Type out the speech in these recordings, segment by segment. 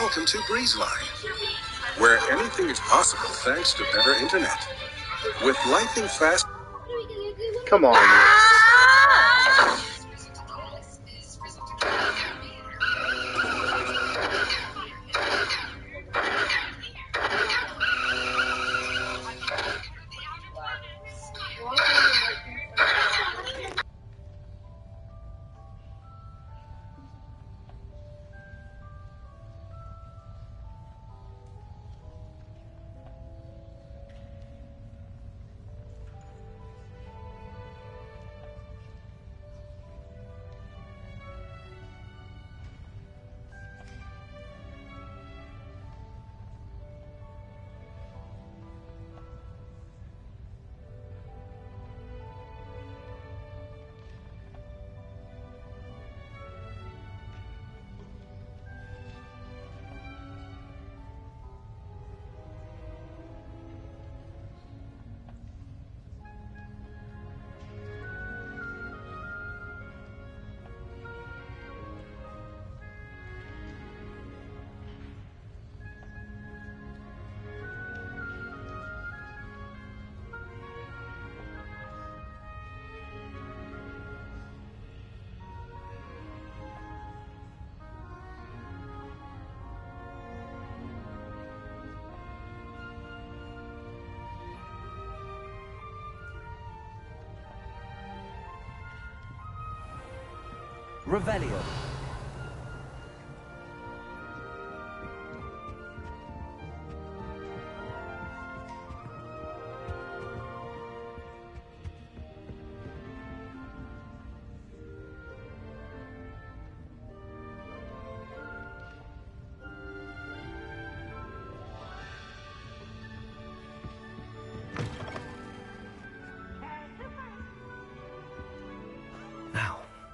Welcome to BreezeLine, where anything is possible thanks to better internet. With lightning fast... Come on. Revelio.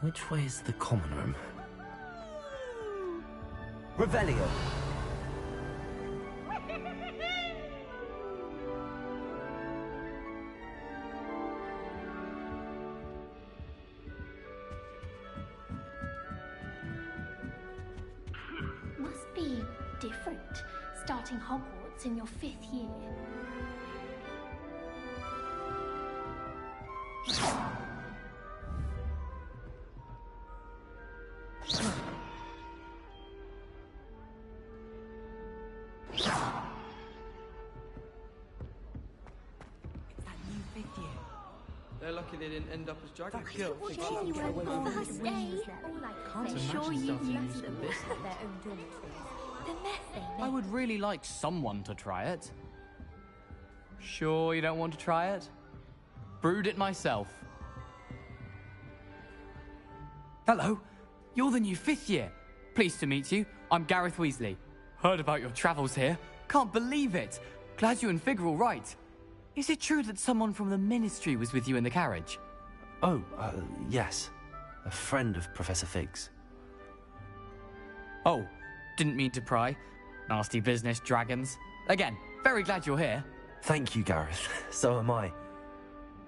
Which way is the common room? Revelio. Must be different, starting Hogwarts in your 5th year. They're lucky they didn't end up as dragon. That girl thinks you were on the first day. Can't imagine starting using this. I would really like someone to try it. Sure you don't want to try it? Brewed it myself. Hello, you're the new 5th year. Pleased to meet you. I'm Gareth Weasley. Heard about your travels here. Can't believe it. Glad you and Fig are all right. Is it true that someone from the Ministry was with you in the carriage? Oh, yes. A friend of Professor Fig's. Oh, didn't mean to pry. Nasty business, dragons. Again, very glad you're here. Thank you, Gareth. So am I.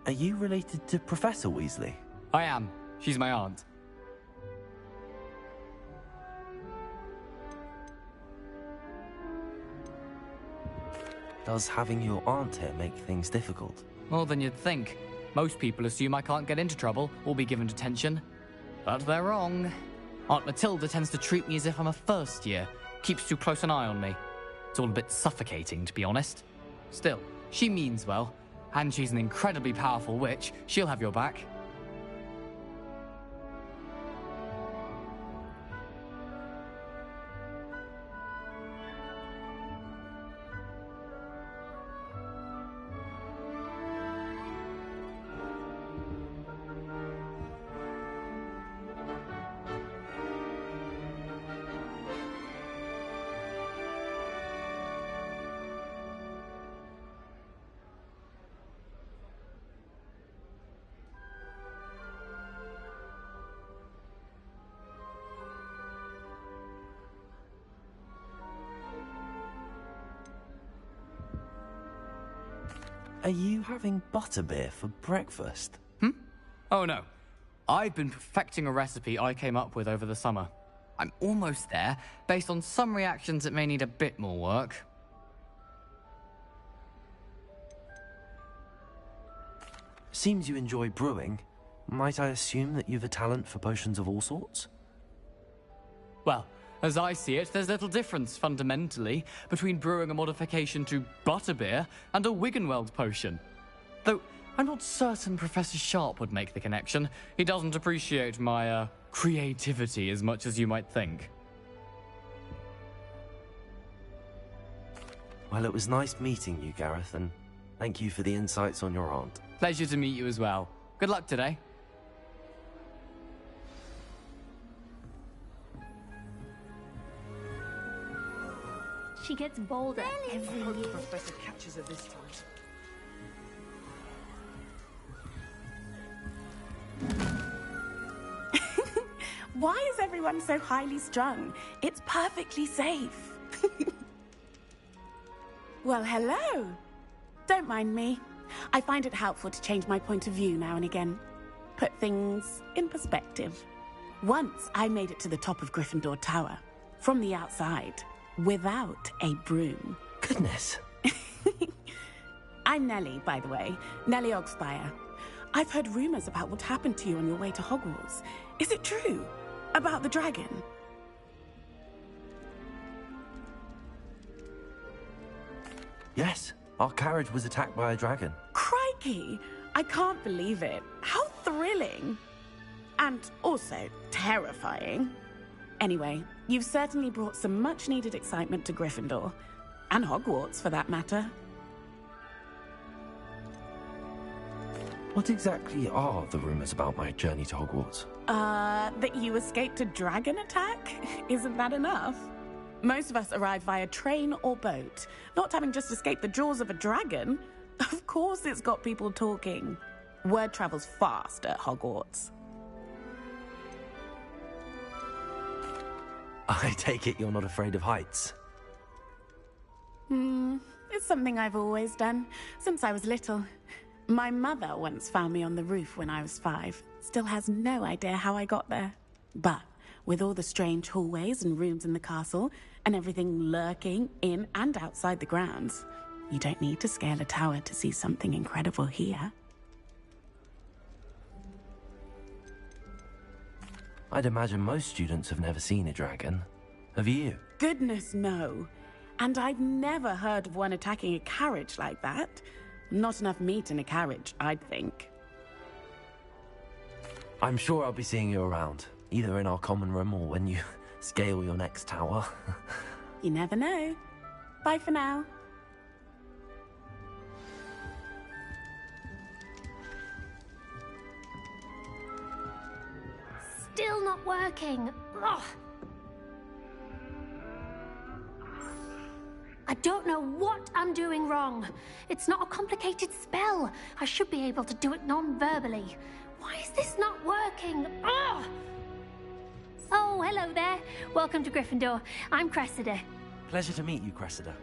Are you related to Professor Weasley? I am. She's my aunt. Does having your aunt here make things difficult? More than you'd think. Most people assume I can't get into trouble or be given detention. But they're wrong. Aunt Matilda tends to treat me as if I'm a first year. Keeps too close an eye on me. It's all a bit suffocating, to be honest. Still, she means well. And she's an incredibly powerful witch. She'll have your back. Are you having butterbeer for breakfast? Oh no. I've been perfecting a recipe I came up with over the summer. I'm almost there. Based on some reactions, it may need a bit more work. Seems you enjoy brewing. Might I assume that you've a talent for potions of all sorts? Well, as I see it, there's little difference, fundamentally, between brewing a modification to butterbeer and a Wiggenweld potion. Though, I'm not certain Professor Sharp would make the connection. He doesn't appreciate my, creativity as much as you might think. Well, it was nice meeting you, Gareth, and thank you for the insights on your aunt. Pleasure to meet you as well. Good luck today. She gets bolder every I hope the year. professor catches her this time. Why is everyone so highly strung? It's perfectly safe. Well, hello. Don't mind me. I find it helpful to change my point of view now and again. Put things in perspective. Once I made it to the top of Gryffindor Tower, from the outside, without a broom. Goodness. I'm Nellie, by the way. Nellie Ogspire. I've heard rumors about what happened to you on your way to Hogwarts. Is it true? About the dragon? Yes, our carriage was attacked by a dragon. Crikey! I can't believe it. How thrilling! And also terrifying. Anyway, you've certainly brought some much-needed excitement to Gryffindor. And Hogwarts, for that matter. What exactly are the rumors about my journey to Hogwarts? That you escaped a dragon attack? Isn't that enough? Most of us arrive via train or boat, not having just escaped the jaws of a dragon. Of course it's got people talking. Word travels fast at Hogwarts. I take it you're not afraid of heights. It's something I've always done, since I was little. My mother once found me on the roof when I was 5. Still has no idea how I got there. But with all the strange hallways and rooms in the castle, and everything lurking in and outside the grounds, you don't need to scale a tower to see something incredible here. I'd imagine most students have never seen a dragon. Have you? Goodness, no. And I've never heard of one attacking a carriage like that. Not enough meat in a carriage, I'd think. I'm sure I'll be seeing you around, either in our common room or when you scale your next tower. You never know. Bye for now. Still not working. Ugh. I don't know what I'm doing wrong. It's not a complicated spell. I should be able to do it non-verbally. Why is this not working? Ugh! Oh, hello there. Welcome to Gryffindor. I'm Cressida. Pleasure to meet you, Cressida.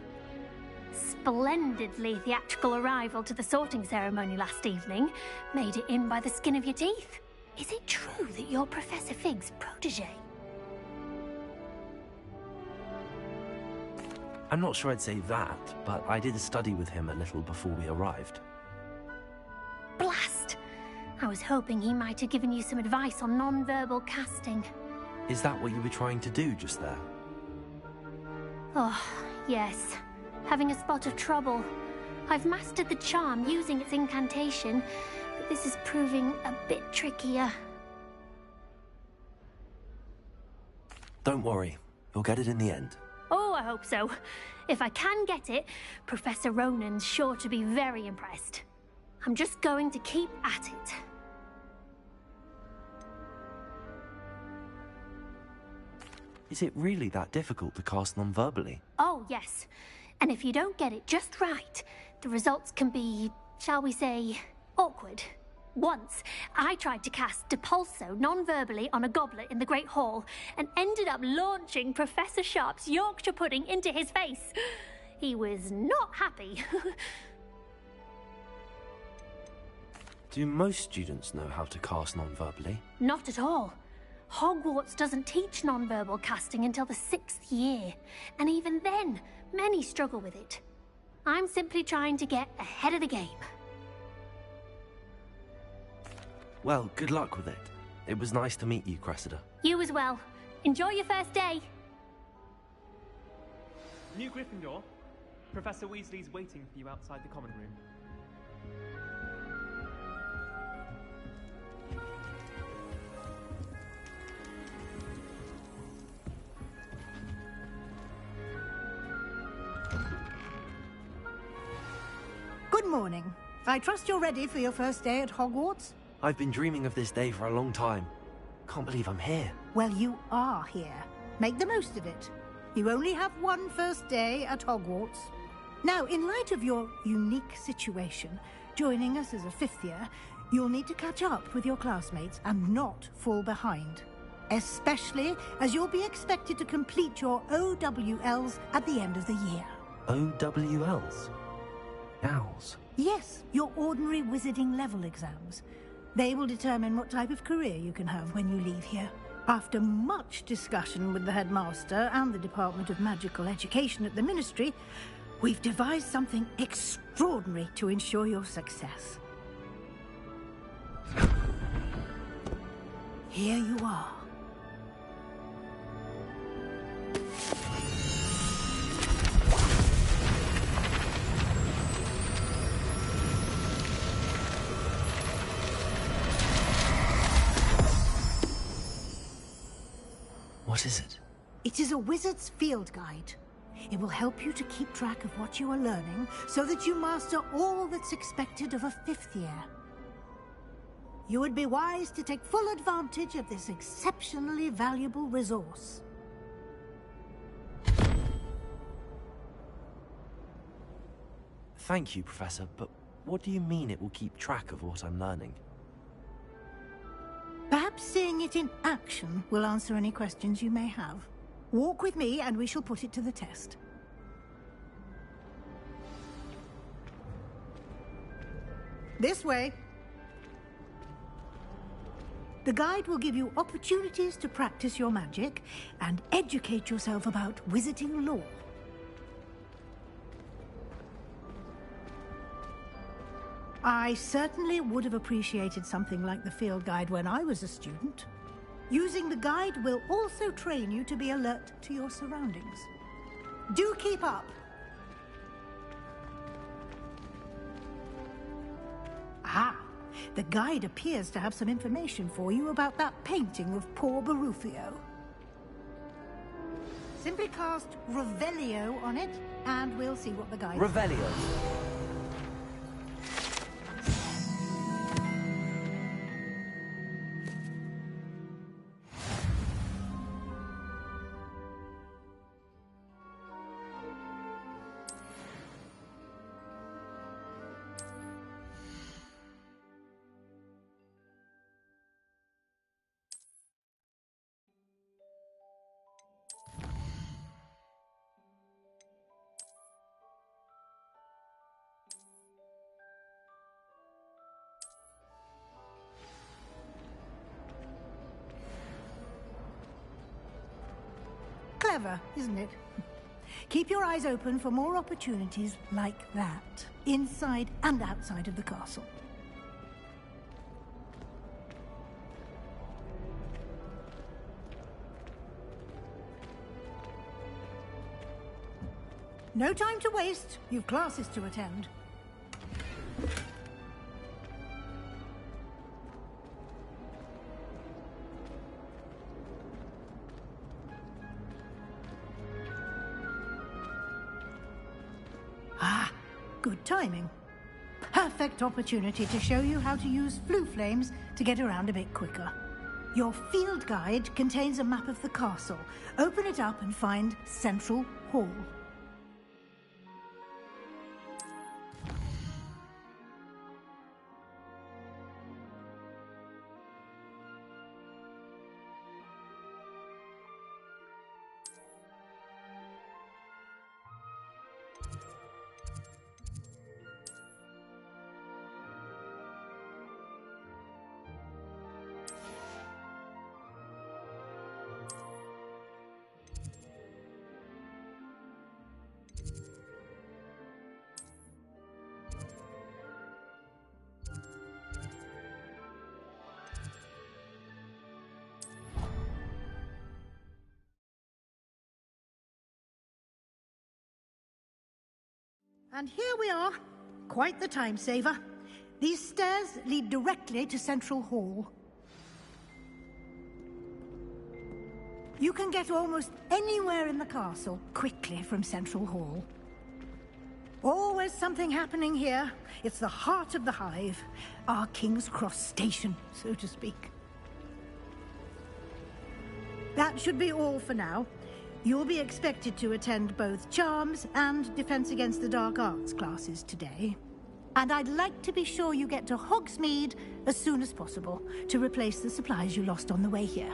Splendidly theatrical arrival to the sorting ceremony last evening. Made it in by the skin of your teeth. Is it true that you're Professor Fig's protege? I'm not sure I'd say that, but I did study with him a little before we arrived. Blast! I was hoping he might have given you some advice on non-verbal casting. Is that what you were trying to do just there? Oh, yes. Having a spot of trouble. I've mastered the charm using its incantation, but this is proving a bit trickier. Don't worry, you'll get it in the end. Oh, I hope so. If I can get it, Professor Ronan's sure to be very impressed. I'm just going to keep at it. Is it really that difficult to cast non-verbally? Oh, yes. And if you don't get it just right, the results can be, shall we say, awkward. Once, I tried to cast Depulso non-verbally on a goblet in the Great Hall and ended up launching Professor Sharp's Yorkshire pudding into his face. He was not happy. Do most students know how to cast non-verbally? Not at all. Hogwarts doesn't teach non-verbal casting until the 6th year, and even then, many struggle with it. I'm simply trying to get ahead of the game. Well, good luck with it. It was nice to meet you, Cressida. You as well. Enjoy your first day. New Gryffindor. Professor Weasley's waiting for you outside the common room. Good morning. I trust you're ready for your first day at Hogwarts? I've been dreaming of this day for a long time. Can't believe I'm here. Well, you are here. Make the most of it. You only have one first day at Hogwarts. Now, in light of your unique situation, joining us as a 5th year, you'll need to catch up with your classmates and not fall behind. Especially as you'll be expected to complete your OWLs at the end of the year. OWLs? Owls? Yes, your ordinary wizarding level exams. They will determine what type of career you can have when you leave here. After much discussion with the headmaster and the Department of Magical Education at the Ministry, we've devised something extraordinary to ensure your success. Here you are. What is it? It is a wizard's field guide. It will help you to keep track of what you are learning so that you master all that's expected of a 5th year. You would be wise to take full advantage of this exceptionally valuable resource. Thank you, Professor, but what do you mean it will keep track of what I'm learning? Perhaps seeing it in action will answer any questions you may have. Walk with me and we shall put it to the test. This way. The guide will give you opportunities to practice your magic and educate yourself about wizarding lore. I certainly would have appreciated something like the field guide when I was a student. Using the guide will also train you to be alert to your surroundings. Do keep up! Ah, the guide appears to have some information for you about that painting of poor Barufio. Simply cast Revelio on it, and we'll see what the guide says. Revelio. Clever, isn't it? Keep your eyes open for more opportunities like that, inside and outside of the castle. No time to waste. You've classes to attend. Good timing. Perfect opportunity to show you how to use flue flames to get around a bit quicker. Your field guide contains a map of the castle. Open it up and find Central Hall. And here we are. Quite the time saver. These stairs lead directly to Central Hall. You can get almost anywhere in the castle quickly from Central Hall. Always something happening here. It's the heart of the Hive. Our King's Cross station, so to speak. That should be all for now. You'll be expected to attend both Charms and Defense Against the Dark Arts classes today. And I'd like to be sure you get to Hogsmeade as soon as possible to replace the supplies you lost on the way here.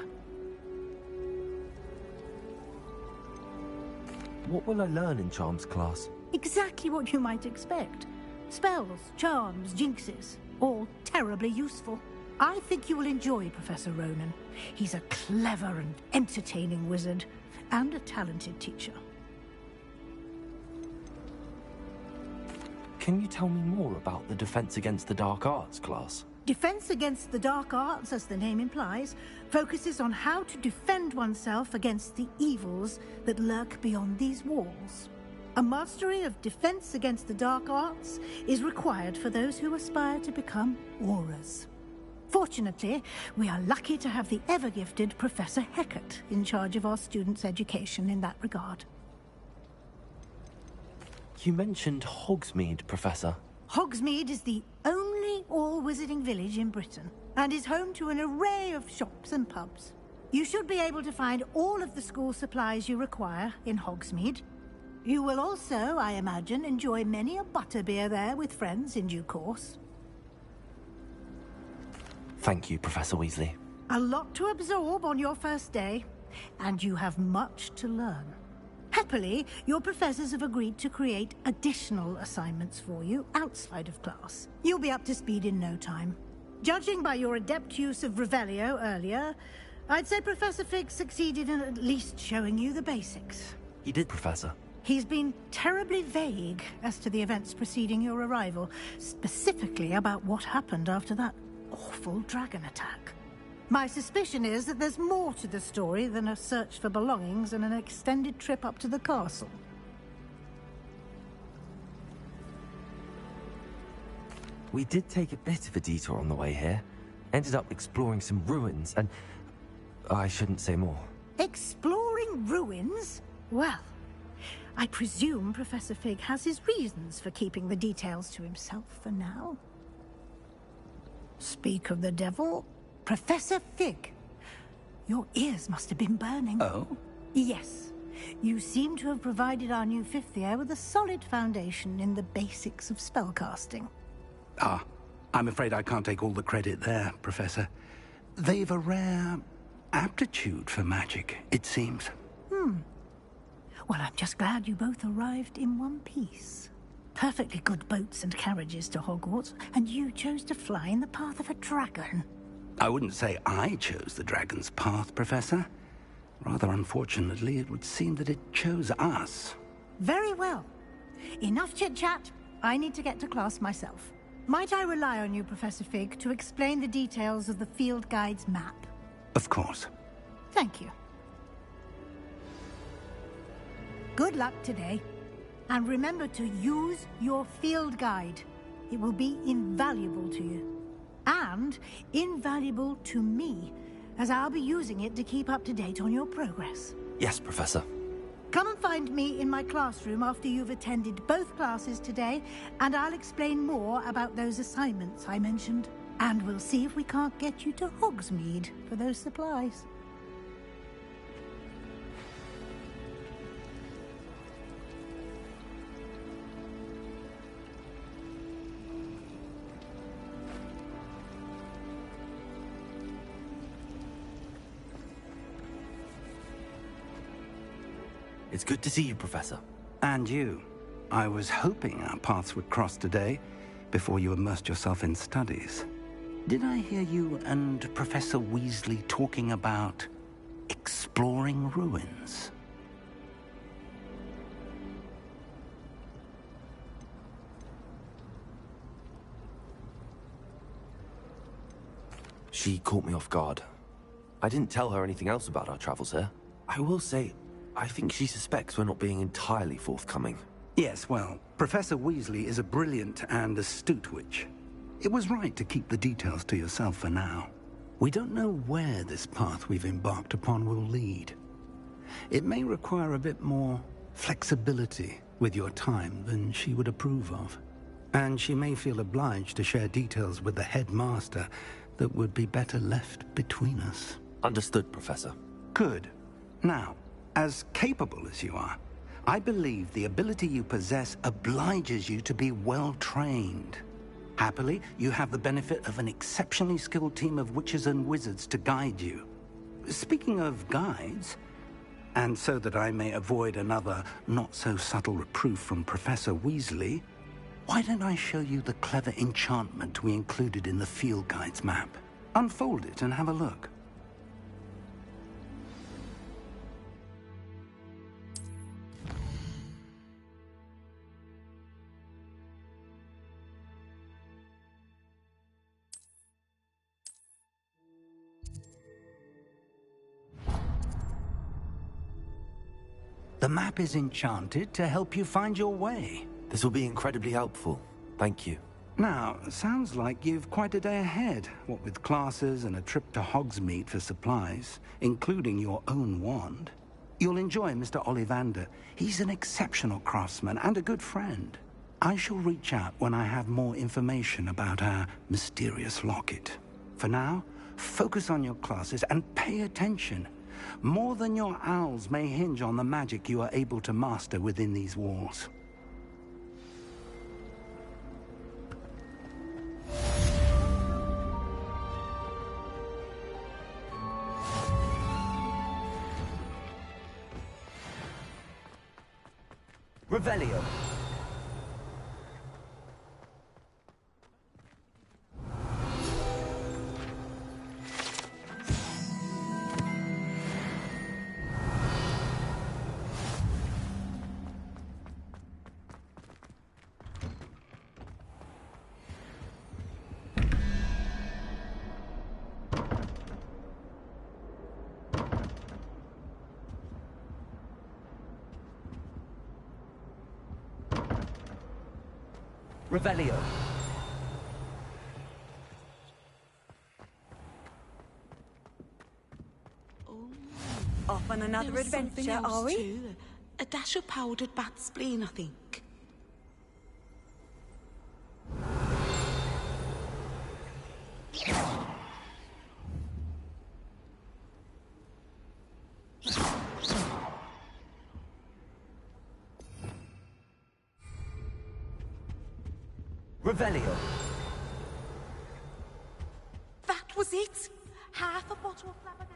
What will I learn in Charms class? Exactly what you might expect. Spells, charms, jinxes, all terribly useful. I think you will enjoy Professor Ronan. He's a clever and entertaining wizard, and a talented teacher. Can you tell me more about the Defense Against the Dark Arts class? Defense Against the Dark Arts, as the name implies, focuses on how to defend oneself against the evils that lurk beyond these walls. A mastery of Defense Against the Dark Arts is required for those who aspire to become Aurors. Fortunately, we are lucky to have the ever-gifted Professor Hecat in charge of our students' education in that regard. You mentioned Hogsmeade, Professor. Hogsmeade is the only all-wizarding village in Britain, and is home to an array of shops and pubs. You should be able to find all of the school supplies you require in Hogsmeade. You will also, I imagine, enjoy many a butterbeer there with friends in due course. Thank you, Professor Weasley. A lot to absorb on your first day, and you have much to learn. Happily, your professors have agreed to create additional assignments for you outside of class. You'll be up to speed in no time. Judging by your adept use of Revelio earlier, I'd say Professor Fig succeeded in at least showing you the basics. He did, Professor. He's been terribly vague as to the events preceding your arrival, specifically about what happened after that awful dragon attack. My suspicion is that there's more to the story than a search for belongings and an extended trip up to the castle. We did take a bit of a detour on the way here. Ended up exploring some ruins and... I shouldn't say more. Exploring ruins? Well, I presume Professor Fig has his reasons for keeping the details to himself for now. Speak of the devil, Professor Fig. Your ears must have been burning. Oh? Yes. You seem to have provided our new fifth year with a solid foundation in the basics of spellcasting. Ah, I'm afraid I can't take all the credit there, Professor. They've a rare aptitude for magic, it seems. Well, I'm just glad you both arrived in one piece. Perfectly good boats and carriages to Hogwarts, and you chose to fly in the path of a dragon. I wouldn't say I chose the dragon's path, Professor. Rather unfortunately, it would seem that it chose us. Very well. Enough chit-chat. I need to get to class myself. Might I rely on you, Professor Fig, to explain the details of the field guide's map? Of course. Thank you. Good luck today. And remember to use your field guide. It will be invaluable to you. And invaluable to me, as I'll be using it to keep up to date on your progress. Yes, Professor. Come and find me in my classroom after you've attended both classes today, and I'll explain more about those assignments I mentioned. And we'll see if we can't get you to Hogsmeade for those supplies. It's good to see you, Professor. And you. I was hoping our paths would cross today, before you immersed yourself in studies. Did I hear you and Professor Weasley talking about exploring ruins? She caught me off guard. I didn't tell her anything else about our travels here. I will say, I think she suspects we're not being entirely forthcoming. Yes, well, Professor Weasley is a brilliant and astute witch. It was right to keep the details to yourself for now. We don't know where this path we've embarked upon will lead. It may require a bit more flexibility with your time than she would approve of. And she may feel obliged to share details with the headmaster that would be better left between us. Understood, Professor. Good. Now, as capable as you are, I believe the ability you possess obliges you to be well trained. Happily, you have the benefit of an exceptionally skilled team of witches and wizards to guide you. Speaking of guides, and so that I may avoid another not-so-subtle reproof from Professor Weasley, why don't I show you the clever enchantment we included in the field guide's map? Unfold it and have a look. The map is enchanted to help you find your way. This will be incredibly helpful. Thank you. Now, sounds like you've quite a day ahead, what with classes and a trip to Hogsmeade for supplies, including your own wand. You'll enjoy Mr. Ollivander. He's an exceptional craftsman and a good friend. I shall reach out when I have more information about our mysterious locket. For now, focus on your classes and pay attention. More than your owls may hinge on the magic you are able to master within these walls. Revelio. Revelio. Off on another There was something adventure, else are we? too. A dash of powdered bat spleen, I think. Revelio. That was it. Half a bottle of flabbergasted.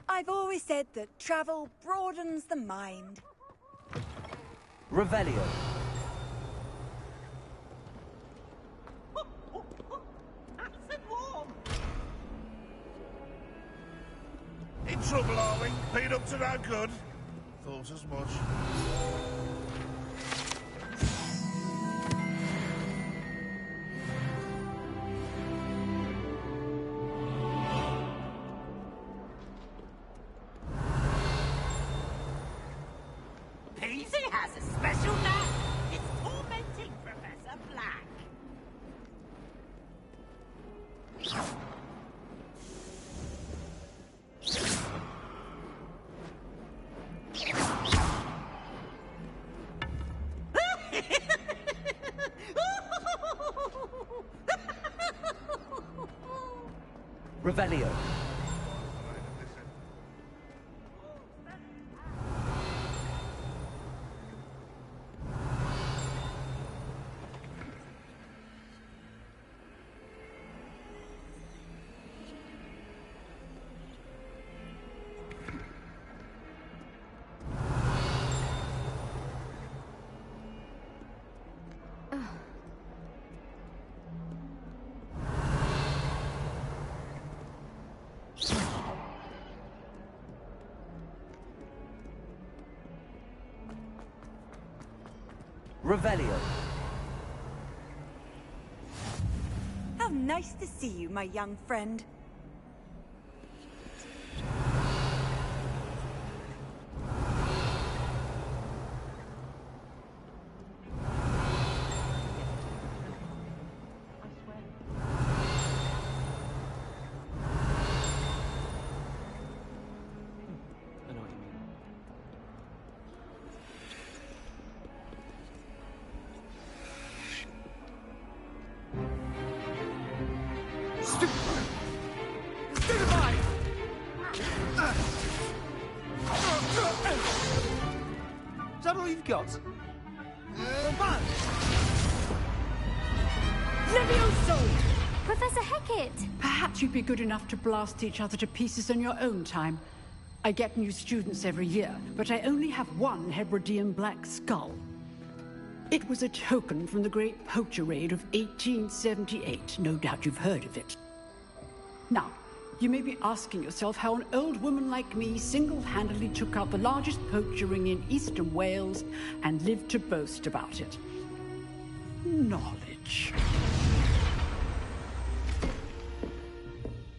I've always said that travel broadens the mind. Revelio. In trouble, are we? Been up to no good? Thought as much. Peasy has a special knack. It's tormenting Professor Black. Revelio. Revelio. How nice to see you, my young friend. Is that all you've got? Levioso! Professor Hecat! Perhaps you'd be good enough to blast each other to pieces in your own time. I get new students every year, but I only have one Hebridean black skull. It was a token from the Great Poacher Raid of 1878. No doubt you've heard of it. Now, you may be asking yourself how an old woman like me single-handedly took out the largest poacher ring in eastern Wales and lived to boast about it. Knowledge.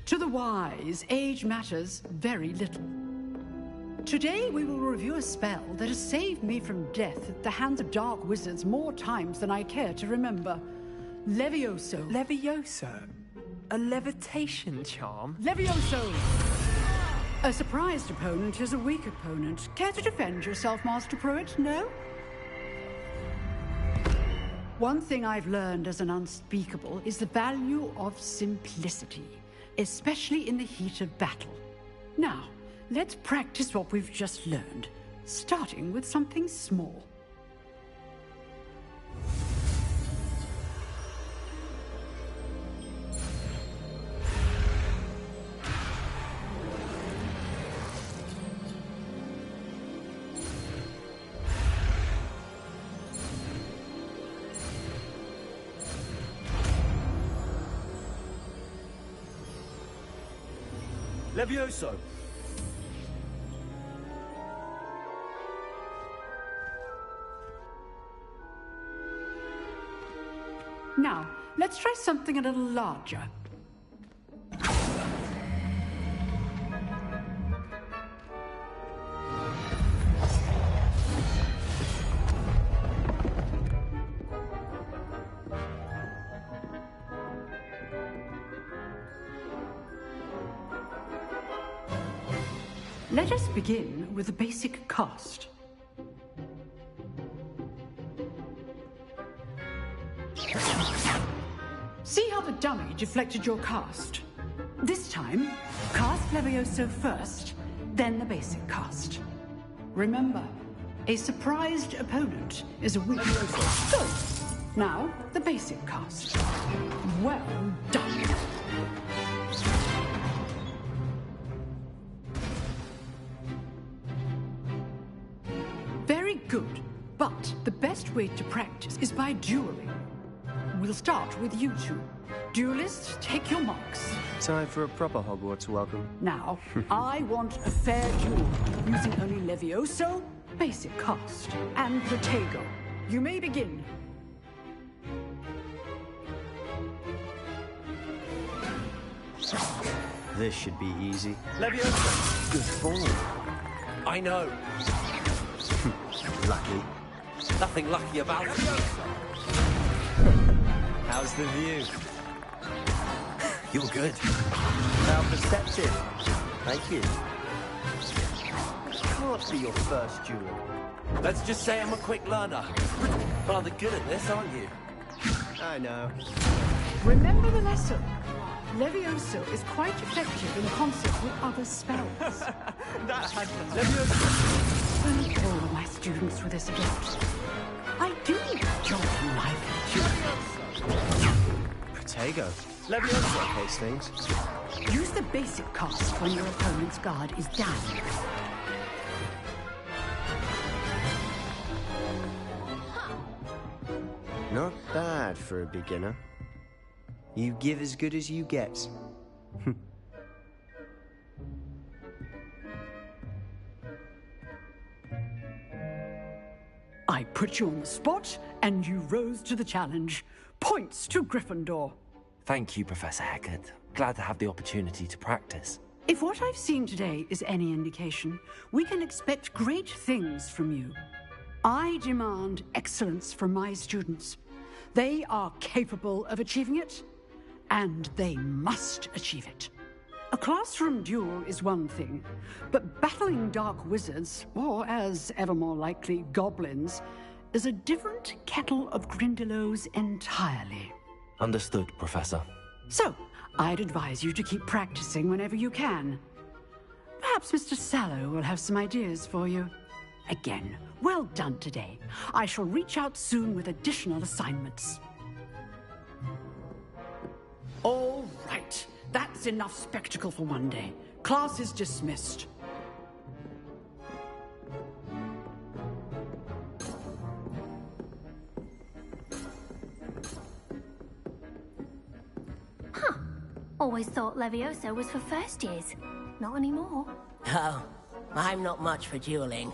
To the wise, age matters very little. Today we will review a spell that has saved me from death at the hands of dark wizards more times than I care to remember. Levioso. Levioso? A levitation charm? Levioso! A surprised opponent is a weak opponent. Care to defend yourself, Master Pruitt? No? One thing I've learned as an unspeakable is the value of simplicity, especially in the heat of battle. Now, let's practice what we've just learned, starting with something small. Levioso. Now, let's try something a little larger. Let us begin with the basic cast. See how the dummy deflected your cast? This time, cast Levioso first, then the basic cast. Remember, a surprised opponent is a weak Levioso. So, now, the basic cast. Well done. Very good, but the best way to practice is by dueling. We'll start with you two. Duelists, take your marks. Time for a proper Hogwarts welcome. Now, I want a fair duel, using only Levioso, basic cast, and Protego. You may begin. This should be easy. Levioso. Good form. I know. Lucky. Nothing lucky about it. How's the view? You're good. How perceptive. Thank you. Can't be your first duel. Let's just say I'm a quick learner. Rather good at this, aren't you? I know. Remember the lesson. Levioso is quite effective in concert with other spells. That had Levioso. Thank all of my students for this gift. I do enjoy life. Protego. Levioso Hastings. Use the basic cast when your opponent's guard is down. Not bad for a beginner. You give as good as you get. I put you on the spot, and you rose to the challenge. Points to Gryffindor. Thank you, Professor Hecat. Glad to have the opportunity to practice. If what I've seen today is any indication, we can expect great things from you. I demand excellence from my students. They are capable of achieving it, and they must achieve it. A classroom duel is one thing, but battling dark wizards, or as ever more likely, goblins, is a different kettle of Grindylows entirely. Understood, Professor. So, I'd advise you to keep practicing whenever you can. Perhaps Mr. Sallow will have some ideas for you. Again, well done today. I shall reach out soon with additional assignments. All right. That's enough spectacle for one day. Class is dismissed. Always thought Levioso was for first years. Not anymore. Oh, I'm not much for dueling.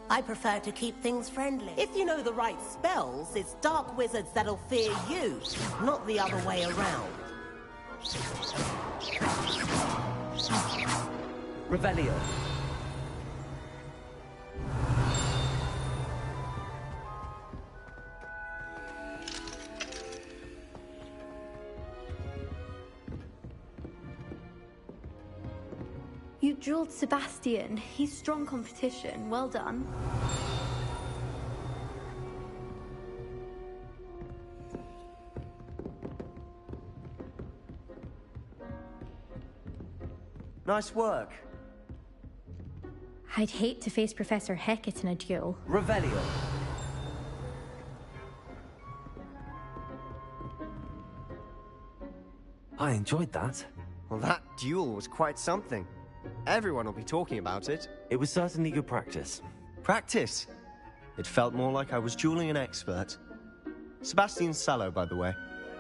I prefer to keep things friendly. If you know the right spells, it's dark wizards that'll fear you, not the other way around. Revelio. You dueled Sebastian. He's strong competition. Well done. Nice work. I'd hate to face Professor Hecat in a duel. Revelio. I enjoyed that. Well, that duel was quite something. Everyone will be talking about it. It was certainly good practice. Practice? It felt more like I was dueling an expert. Sebastian Sallow, by the way.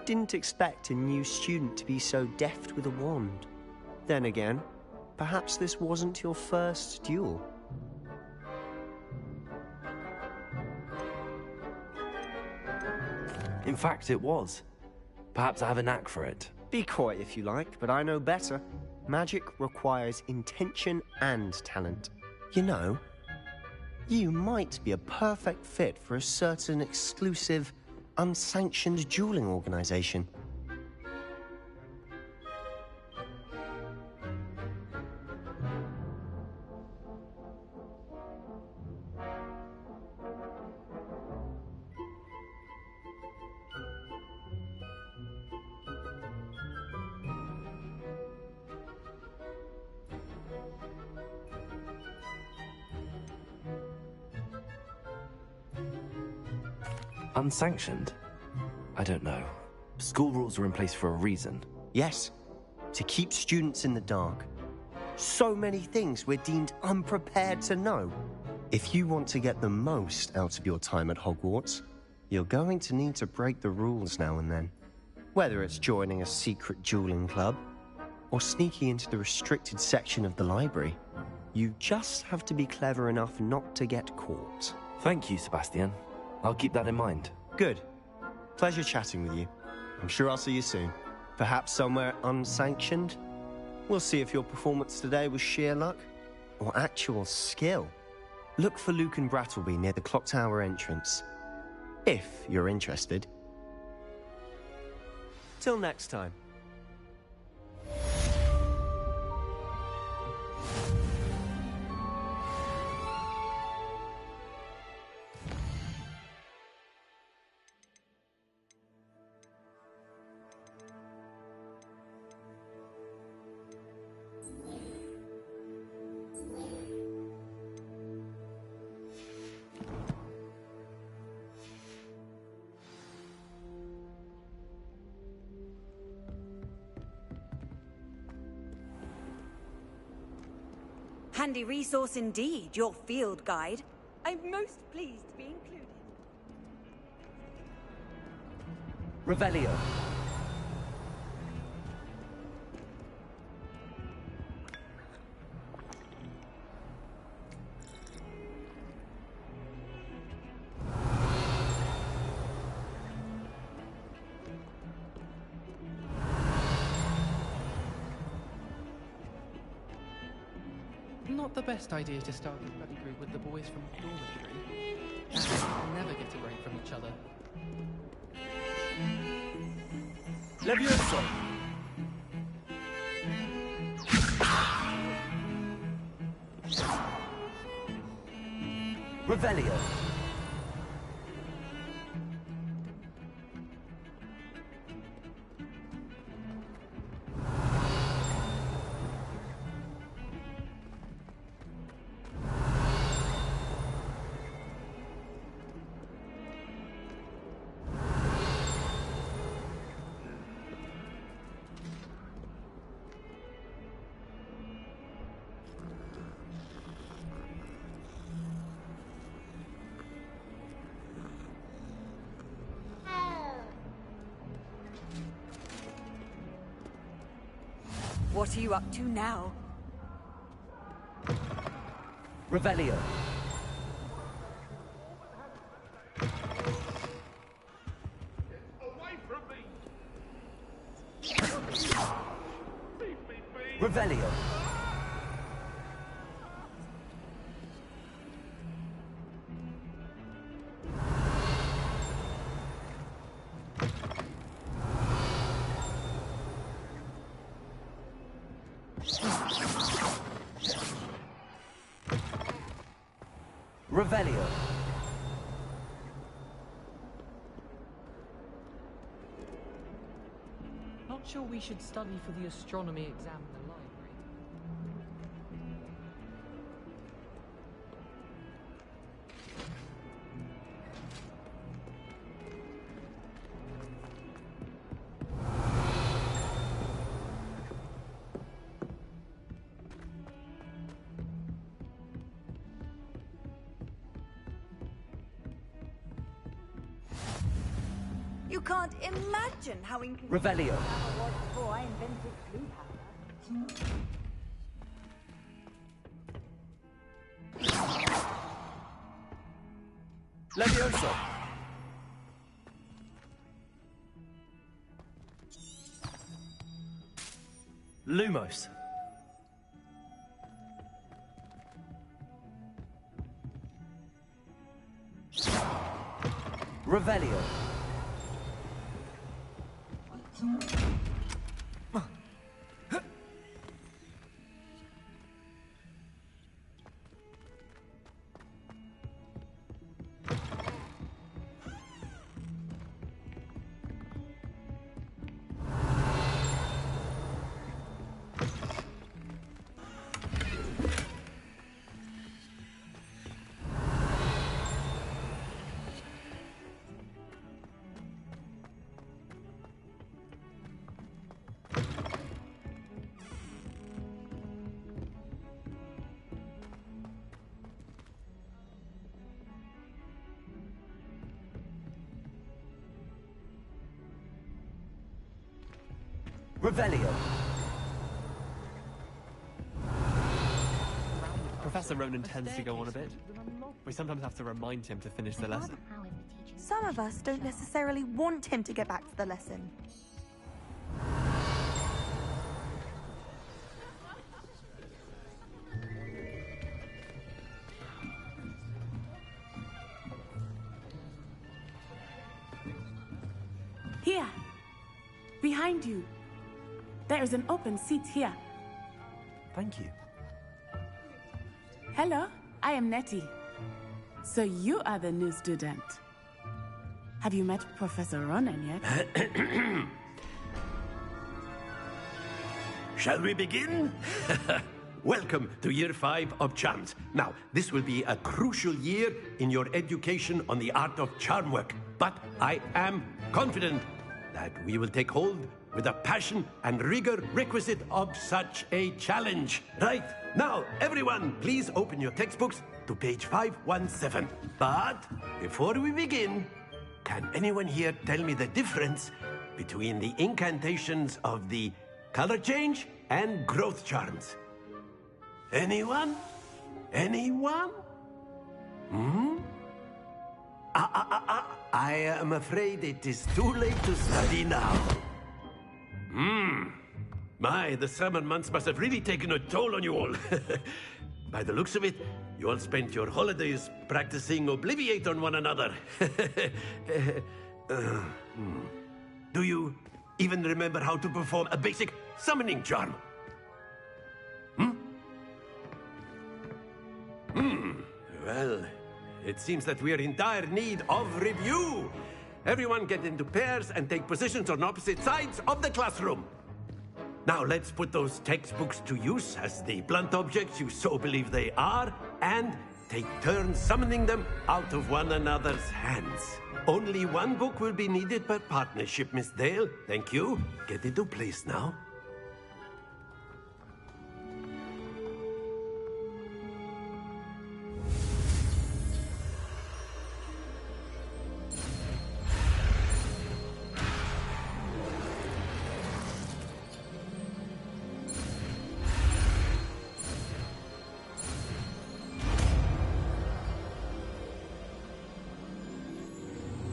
Didn't expect a new student to be so deft with a wand. Then again, perhaps this wasn't your first duel. In fact, it was. Perhaps I have a knack for it. Be coy if you like, but I know better. Magic requires intention and talent. You know, you might be a perfect fit for a certain exclusive, unsanctioned dueling organization. Unsanctioned? I don't know. School rules are in place for a reason. Yes, to keep students in the dark. So many things we're deemed unprepared to know. If you want to get the most out of your time at Hogwarts, you're going to need to break the rules now and then. Whether it's joining a secret dueling club, or sneaking into the restricted section of the library, you just have to be clever enough not to get caught. Thank you, Sebastian. I'll keep that in mind. Good. Pleasure chatting with you. I'm sure I'll see you soon. Perhaps somewhere unsanctioned? We'll see if your performance today was sheer luck or actual skill. Look for Luke and Brattleby near the clock tower entrance. If you're interested. Till next time. Handy resource indeed, your field guide. I'm most pleased to be included. Revelio. not the best idea to start a study group with the boys from the dormitory. They'll never get a break from each other. Levioso! Revelio! What are you up to now? Revelio! Away from me! Revelio! Revelio! Not sure we should study for the astronomy exam in the library. You can't imagine how inconvenient Revelio. it was before I invented blue powder. Levioso! Lumos! Revelio! Revelio! Professor Ronan tends to go on a bit. We sometimes have to remind him to finish the lesson. Some of us don't necessarily want him to get back to the lesson. Here! Behind you! There is an open seat here. Thank you. Hello, I am Nettie. So you are the new student. Have you met Professor Ronan yet? Shall we begin? Welcome to Year 5 of Charms. Now, this will be a crucial year in your education on the art of charm work. But I am confident that we will take hold with the passion and rigor requisite of such a challenge. Right, now, everyone, please open your textbooks to page 517. But before we begin, can anyone here tell me the difference between the incantations of the color change and growth charms? Anyone? Anyone? I am afraid it is too late to study now. My, the summer months must have really taken a toll on you all. By the looks of it, you all spent your holidays practicing Obliviate on one another. Do you even remember how to perform a basic summoning charm? Well, it seems that we are in dire need of review. Everyone get into pairs and take positions on opposite sides of the classroom. Now let's put those textbooks to use as the blunt objects you so believe they are, and take turns summoning them out of one another's hands. Only one book will be needed per partnership, Miss Dale. Thank you. Get into place now.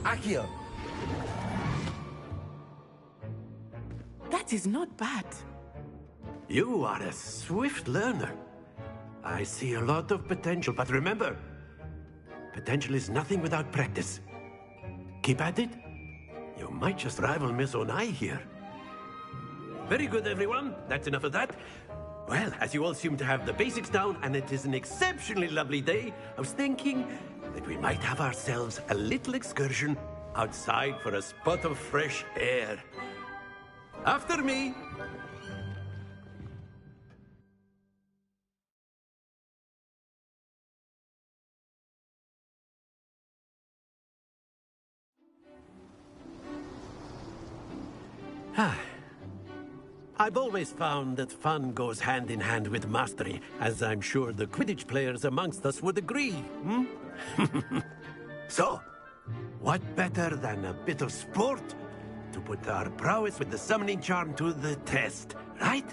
Accio! That is not bad. You are a swift learner. I see a lot of potential, but remember, potential is nothing without practice. Keep at it. You might just rival Miss Onai here. Very good, everyone. That's enough of that. Well, as you all seem to have the basics down, and it is an exceptionally lovely day, I was thinking that we might have ourselves a little excursion outside for a spot of fresh air. After me. I've always found that fun goes hand in hand with mastery, as I'm sure the Quidditch players amongst us would agree. So, what better than a bit of sport to put our prowess with the summoning charm to the test, right?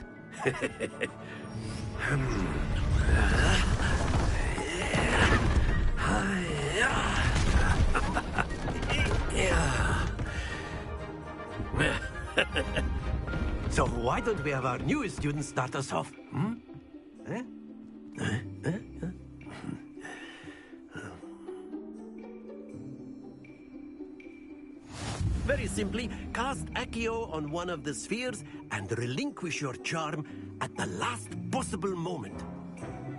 So why don't we have our newest student start us off? Very simply, cast Accio on one of the spheres and relinquish your charm at the last possible moment.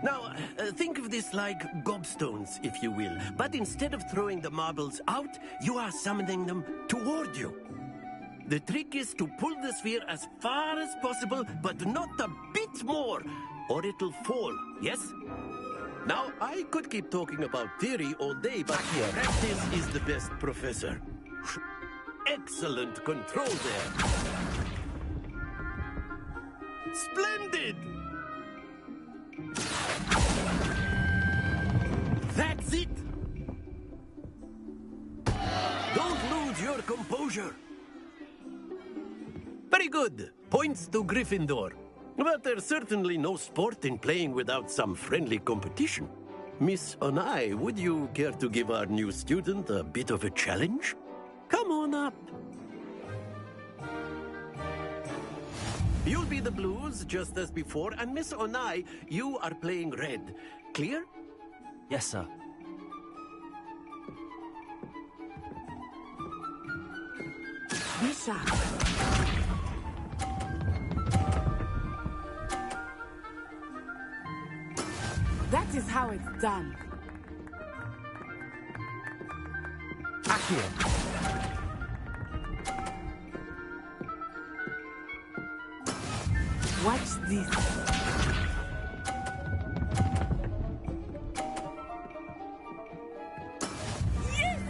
Now, think of this like gobstones, if you will. But instead of throwing the marbles out, you are summoning them toward you. The trick is to pull the sphere as far as possible, but not a bit more, or it'll fall, yes? Now, I could keep talking about theory all day, but practice is the best professor. Excellent control there. Splendid! That's it! Don't lose your composure. Very good. Points to Gryffindor. But there's certainly no sport in playing without some friendly competition. Miss Onai, would you care to give our new student a bit of a challenge? Come on up. You'll be the blues, just as before, and Miss Onai, you are playing red. Clear? Yes, sir. Misha. That is how it's done. Accio! Watch this. Yes!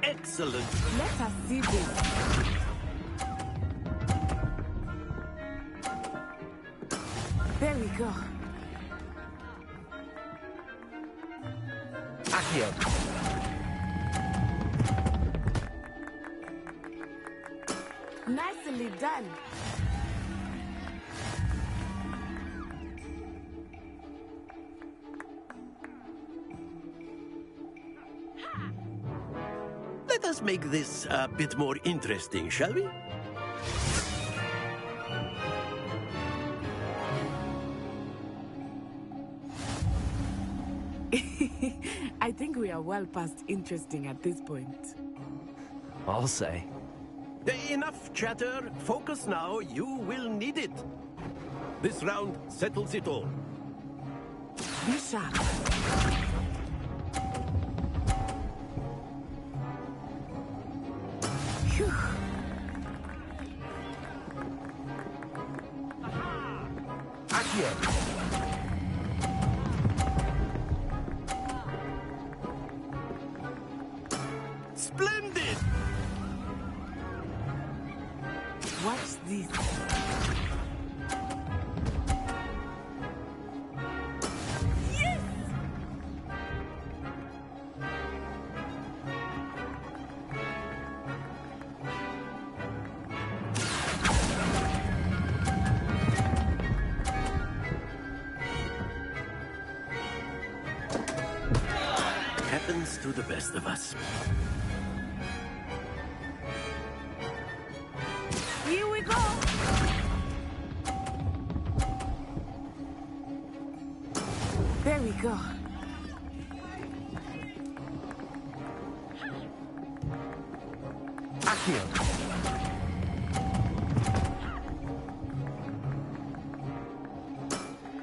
Excellent. Let us see this. There we go. Accio! Nicely done. us make this a bit more interesting, shall we? I think we are well past interesting at this point. I'll say. Enough chatter. Focus now. You will need it. This round settles it all. Be sharp. Phew. Accio. Splendid! Watch this. Yes! Happens to the best of us. Here we go! There we go. Accio.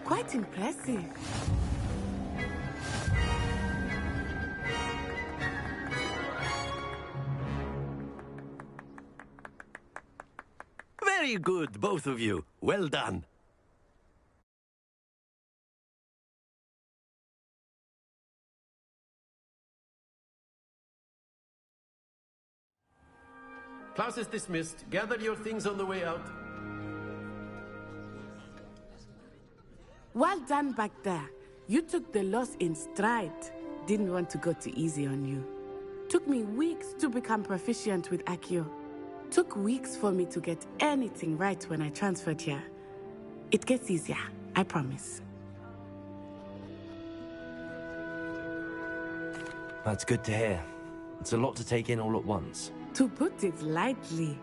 Quite impressive. Very good, both of you. Well done. Class is dismissed. Gather your things on the way out. Well done back there. You took the loss in stride. Didn't want to go too easy on you. Took me weeks to become proficient with Accio. Took weeks for me to get anything right when I transferred here. It gets easier, I promise. That's good to hear. It's a lot to take in all at once. To put it lightly,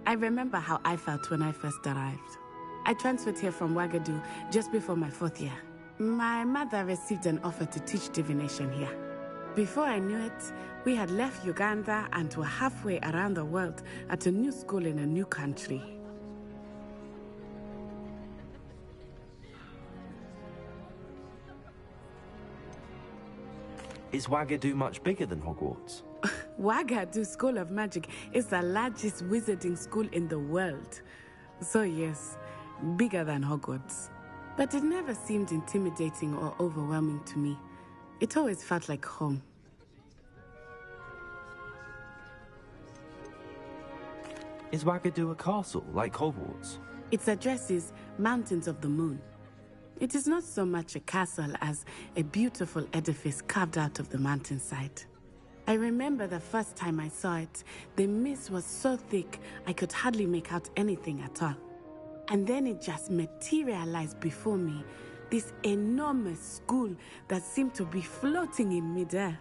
I remember how I felt when I first arrived. I transferred here from Ouagadougou just before my 4th year. My mother received an offer to teach divination here. Before I knew it, we had left Uganda and were halfway around the world at a new school in a new country. Is Ouagadougou much bigger than Hogwarts? Ouagadougou School of Magic is the largest wizarding school in the world. So yes, bigger than Hogwarts. But it never seemed intimidating or overwhelming to me. It always felt like home. Is Ouagadougou a castle, like Hogwarts? Its address is Mountains of the Moon. It is not so much a castle as a beautiful edifice carved out of the mountainside. I remember the first time I saw it, the mist was so thick I could hardly make out anything at all. And then it just materialized before me, this enormous school that seemed to be floating in midair.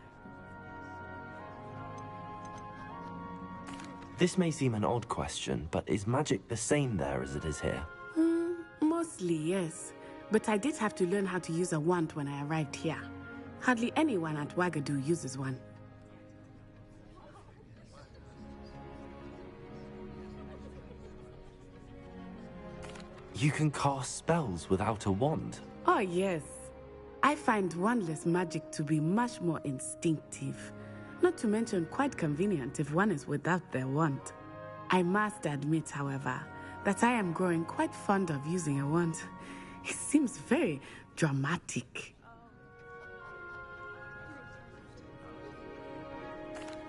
This may seem an odd question, but is magic the same there as it is here? Mostly, yes. But I did have to learn how to use a wand when I arrived here. Hardly anyone at Ouagadougou uses one. You can cast spells without a wand? Oh, yes. I find wandless magic to be much more instinctive. Not to mention quite convenient if one is without their wand. I must admit, however, that I am growing quite fond of using a wand. It seems very dramatic.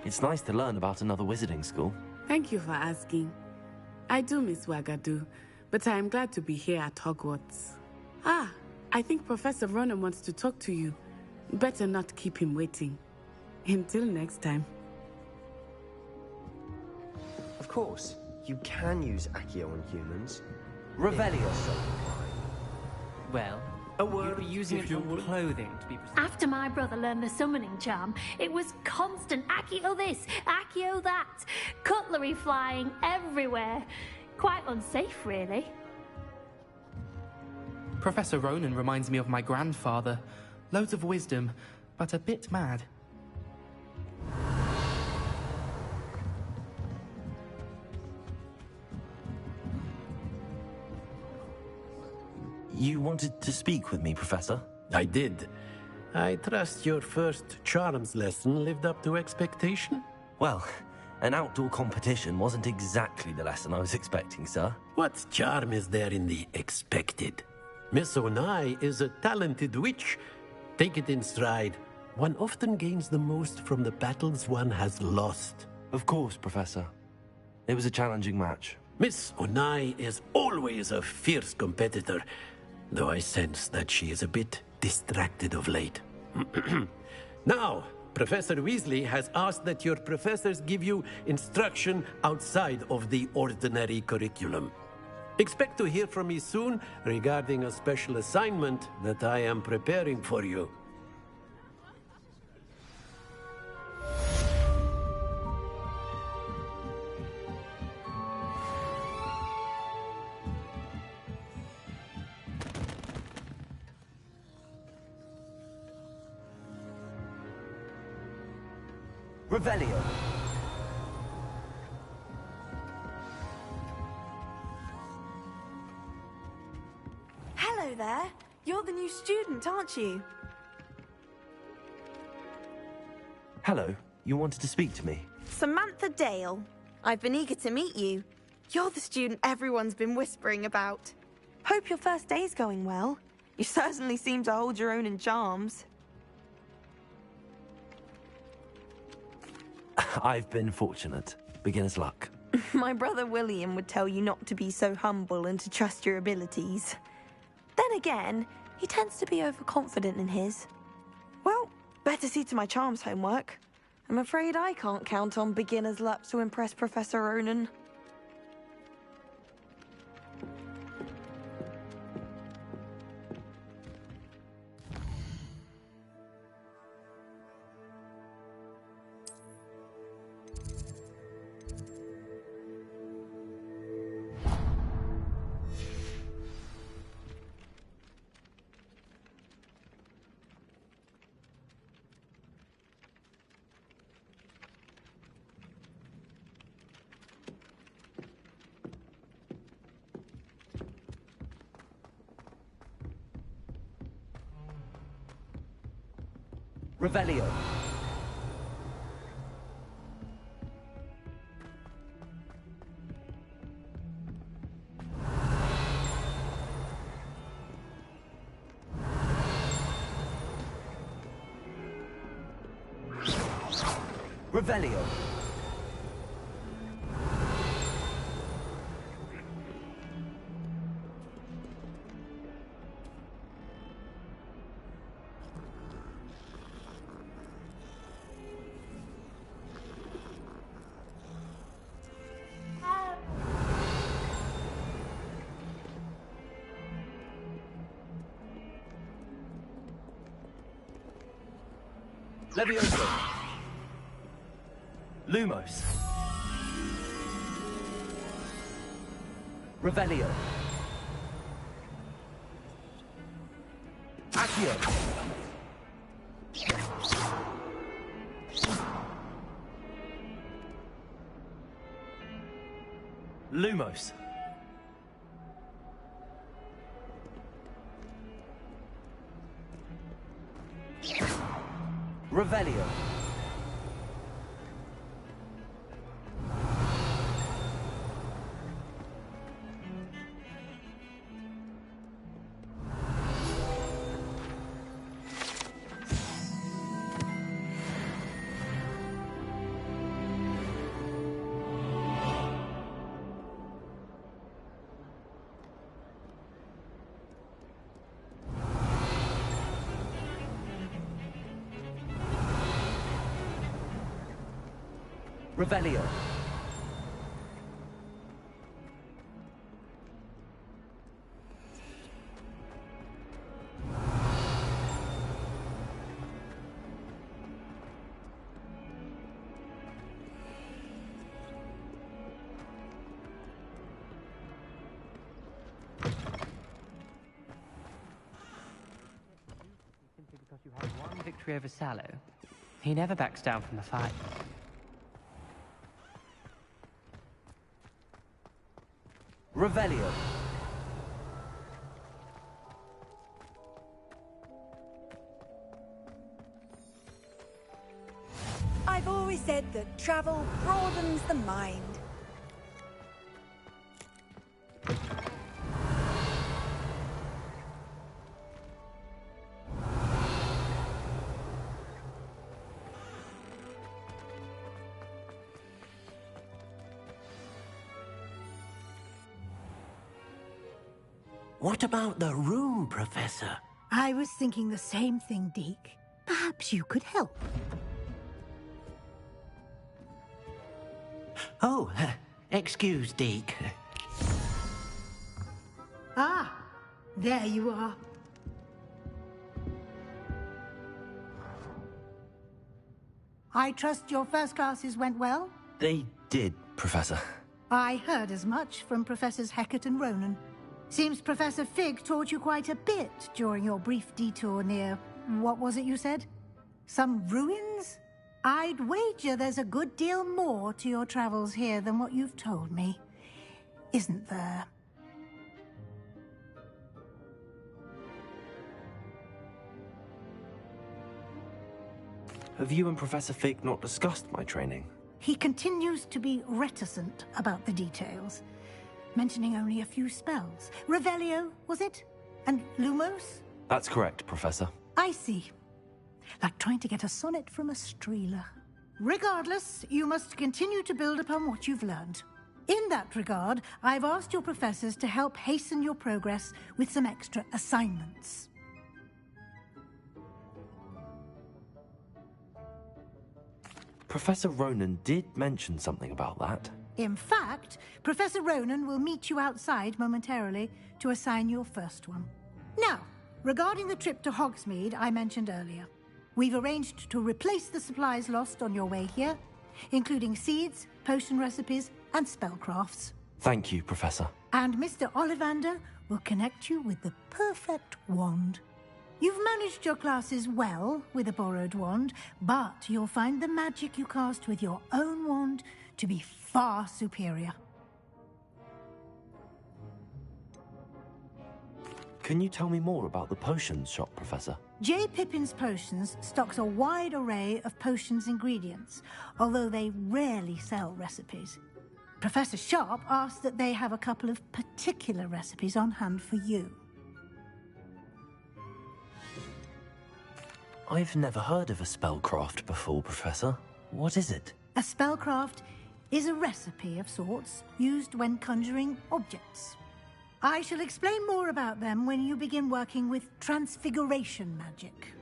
It's nice to learn about another wizarding school. Thank you for asking. I do miss Ouagadougou, but I am glad to be here at Hogwarts. Ah, I think Professor Ronan wants to talk to you. Better not keep him waiting. Until next time. Of course, you can use Accio on humans. Revelio. Well, A word, You'd be using it if you on would. clothing, to be precise. After my brother learned the summoning charm, it was constant Accio this, Accio that. Cutlery flying everywhere. Quite unsafe, really. Professor Ronan reminds me of my grandfather. Loads of wisdom, but a bit mad. You wanted to speak with me, Professor? I did. I trust your first charms lesson lived up to expectation? Well, an outdoor competition wasn't exactly the lesson I was expecting, sir. What charm is there in the expected? Miss Onai is a talented witch. Take it in stride. One often gains the most from the battles one has lost. Of course, Professor. It was a challenging match. Miss Onai is always a fierce competitor, though I sense that she is a bit distracted of late. Now, Professor Weasley has asked that your professors give you instruction outside of the ordinary curriculum. Expect to hear from me soon regarding a special assignment that I am preparing for you. Revelio. Hello there. You're the new student, aren't you? Hello. You wanted to speak to me? Samantha Dale. I've been eager to meet you. You're the student everyone's been whispering about. Hope your first day's going well. You certainly seem to hold your own in charms. I've been fortunate. Beginner's luck. My brother William would tell you not to be so humble and to trust your abilities. Then again, he tends to be overconfident in his. Well, better see to my charms homework. I'm afraid I can't count on beginner's luck to impress Professor Ronan. Revelio. Revelio. Levioso. Lumos. Revelio. Accio. Lumos. Revelio. Revelio. victory over Sallow. He never backs down from the fight. Revelio. I've always said that travel broadens the mind. What about the room, Professor? I was thinking the same thing, Deke. Perhaps you could help. Oh, excuse, Deke. Ah, there you are. I trust your first classes went well? They did, Professor. I heard as much from Professors Hecat and Ronan. Seems Professor Fig taught you quite a bit during your brief detour near... what was it you said? Some ruins? I'd wager there's a good deal more to your travels here than what you've told me. Isn't there? Have you and Professor Fig not discussed my training? He continues to be reticent about the details, mentioning only a few spells. Revelio, was it? And Lumos? That's correct, Professor. I see. Like trying to get a sonnet from a streeler. Regardless, you must continue to build upon what you've learned. In that regard, I've asked your professors to help hasten your progress with some extra assignments. Professor Ronan did mention something about that. In fact, Professor Ronan will meet you outside momentarily to assign your first one. Now, regarding the trip to Hogsmeade I mentioned earlier, we've arranged to replace the supplies lost on your way here, including seeds, potion recipes, and spellcrafts. Thank you, Professor. And Mr. Ollivander will connect you with the perfect wand. You've managed your classes well with a borrowed wand, but you'll find the magic you cast with your own wand to be far superior. Can you tell me more about the potions shop, Professor? J. Pippin's Potions stocks a wide array of potions ingredients, although they rarely sell recipes. Professor Sharp asked that they have a couple of particular recipes on hand for you. I've never heard of a spellcraft before, Professor. What is it? A spellcraft is a recipe of sorts used when conjuring objects. I shall explain more about them when you begin working with transfiguration magic.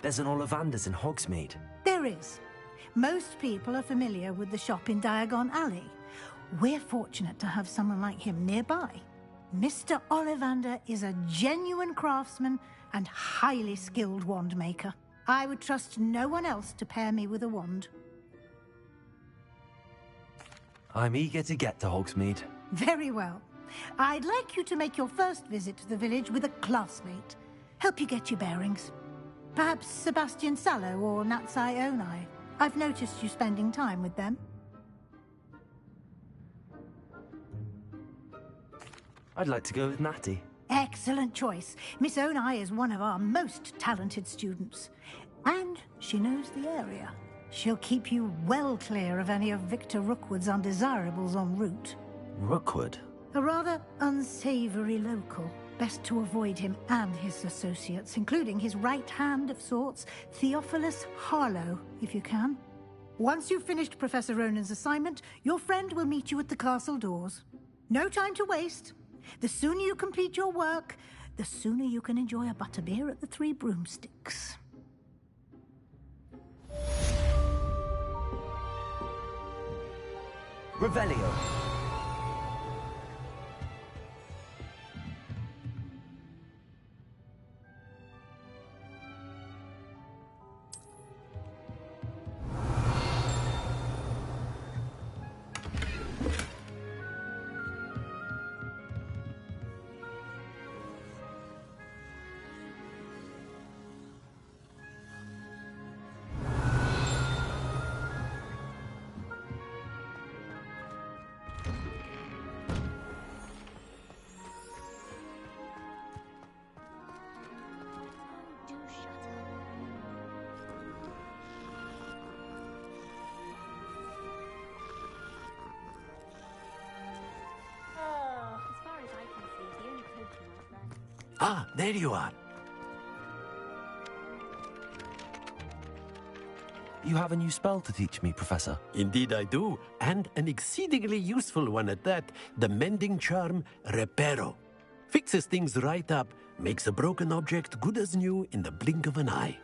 There's an Ollivander's in Hogsmeade. There is. Most people are familiar with the shop in Diagon Alley. We're fortunate to have someone like him nearby. Mr. Ollivander is a genuine craftsman and highly skilled wand maker. I would trust no one else to pair me with a wand. I'm eager to get to Hogsmeade. Very well. I'd like you to make your first visit to the village with a classmate. Help you get your bearings. Perhaps Sebastian Sallow or Natsai Onai. I've noticed you spending time with them. I'd like to go with Natty. Excellent choice. Miss Onai is one of our most talented students. And she knows the area. She'll keep you well clear of any of Victor Rookwood's undesirables en route. Rookwood? A rather unsavory local. Best to avoid him and his associates, including his right hand of sorts, Theophilus Harlow, if you can. Once you've finished Professor Ronan's assignment, your friend will meet you at the castle doors. No time to waste. The sooner you complete your work, the sooner you can enjoy a butterbeer at the Three Broomsticks. Revelio. Ah, there you are. You have a new spell to teach me, Professor. Indeed I do, and an exceedingly useful one at that. The mending charm, Reparo. Fixes things right up, makes a broken object good as new in the blink of an eye.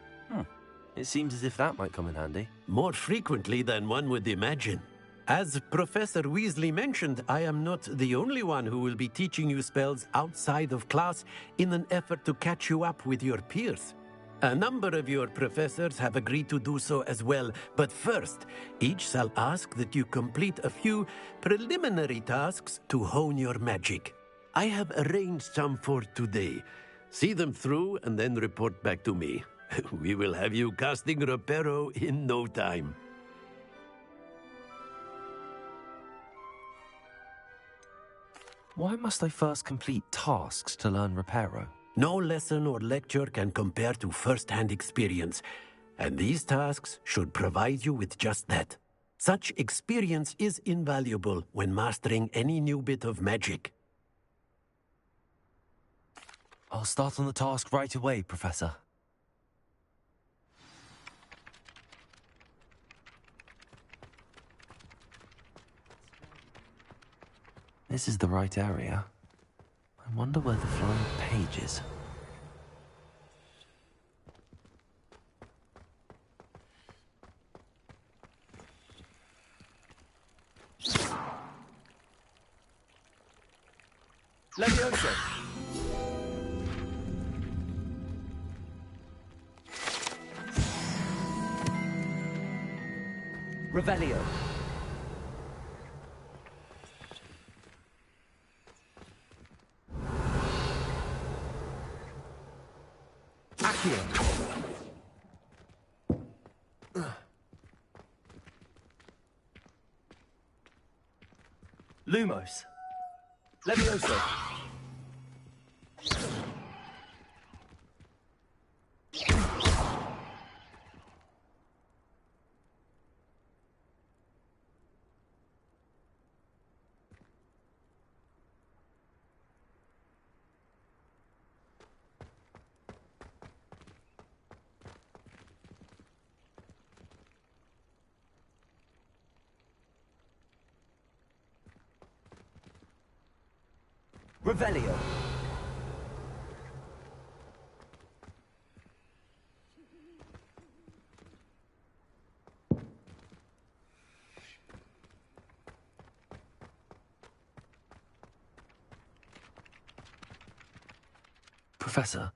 It seems as if that might come in handy. More frequently than one would imagine. As Professor Weasley mentioned, I am not the only one who will be teaching you spells outside of class in an effort to catch you up with your peers. A number of your professors have agreed to do so as well, but first, each shall ask that you complete a few preliminary tasks to hone your magic. I have arranged some for today. See them through and then report back to me. We will have you casting Reparo in no time. Why must I first complete tasks to learn Reparo? No lesson or lecture can compare to first-hand experience, and these tasks should provide you with just that. Such experience is invaluable when mastering any new bit of magic. I'll start on the task right away, Professor. This is the right area. I wonder where the flying page is. Leviosa! Revelio! Lumos. Levioso. Revelio. Professor,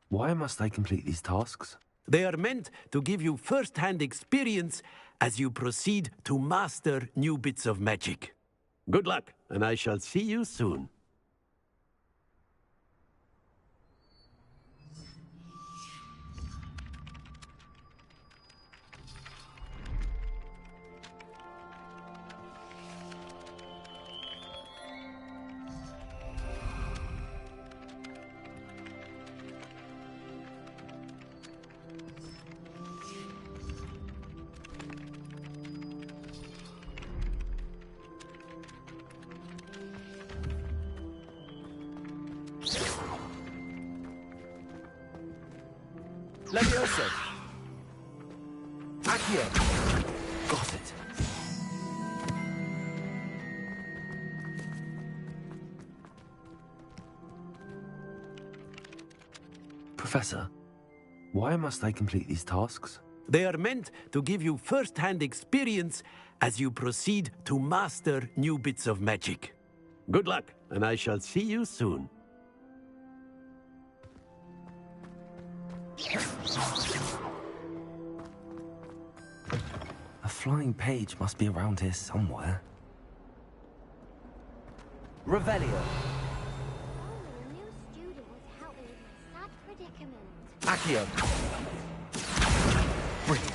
why must I complete these tasks? They are meant to give you first-hand experience as you proceed to master new bits of magic. Good luck, and I shall see you soon. Leviosa! Accio! Got it. Professor, why must I complete these tasks? They are meant to give you first-hand experience as you proceed to master new bits of magic. Good luck, and I shall see you soon. A flying page must be around here somewhere. Revelio. Accio. Brilliant.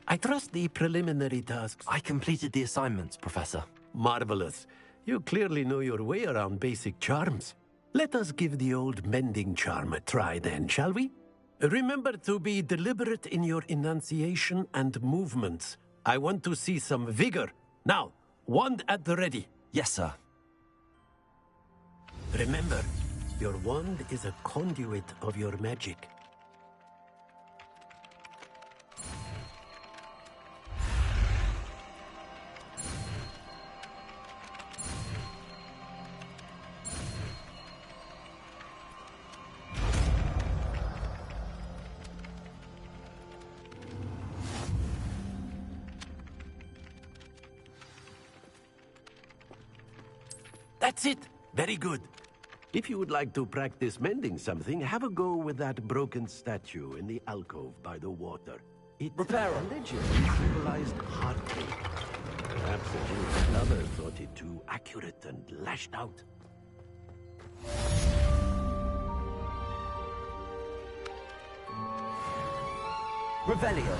I trust the preliminary tasks. I completed the assignments, Professor. Marvelous. You clearly know your way around basic charms. Let us give the old mending charm a try then, shall we? Remember to be deliberate in your enunciation and movements. I want to see some vigor. Now, wand at the ready. Yes, sir. Remember, your wand is a conduit of your magic. That's it! Very good. If you would like to practice mending something, have a go with that broken statue in the alcove by the water. It allegedly symbolized heartbreak. Perhaps the King's lover thought it too accurate and lashed out. Revelio.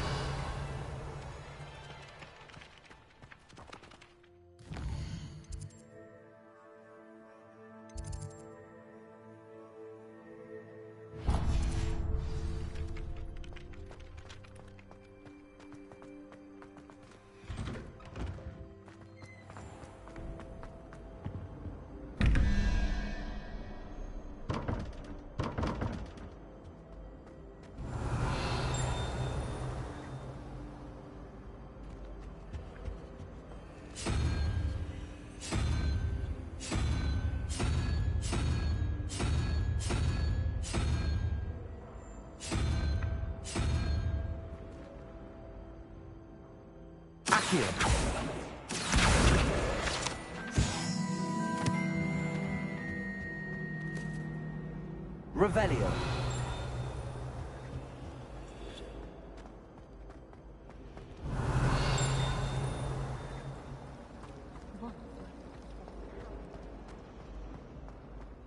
Revelio.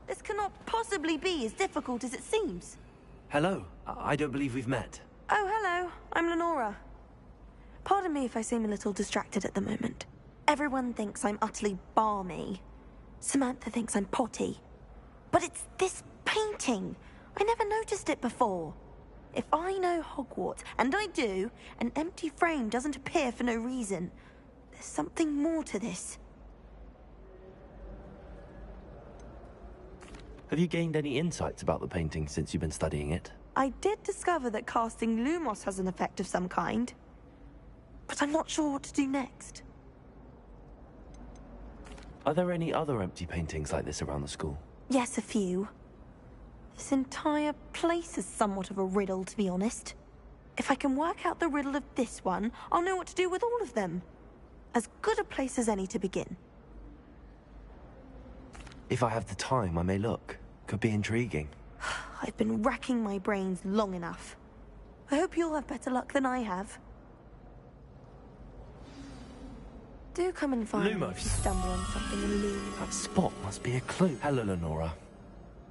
This cannot possibly be as difficult as it seems. Hello. I don't believe we've met. Oh, hello. I'm Lenora. Pardon me if I seem a little distracted at the moment. Everyone thinks I'm utterly balmy. Samantha thinks I'm potty. But it's this painting. I never noticed it before. If I know Hogwarts, and I do, an empty frame doesn't appear for no reason. There's something more to this. Have you gained any insights about the painting since you've been studying it? I did discover that casting Lumos has an effect of some kind. But I'm not sure what to do next. Are there any other empty paintings like this around the school? Yes, a few. This entire place is somewhat of a riddle, to be honest. If I can work out the riddle of this one, I'll know what to do with all of them. As good a place as any to begin. If I have the time, I may look. Could be intriguing. I've been racking my brains long enough. I hope you'll have better luck than I have. Do come and find me if you stumble on something illuminating. That spot must be a clue. Hello, Lenora.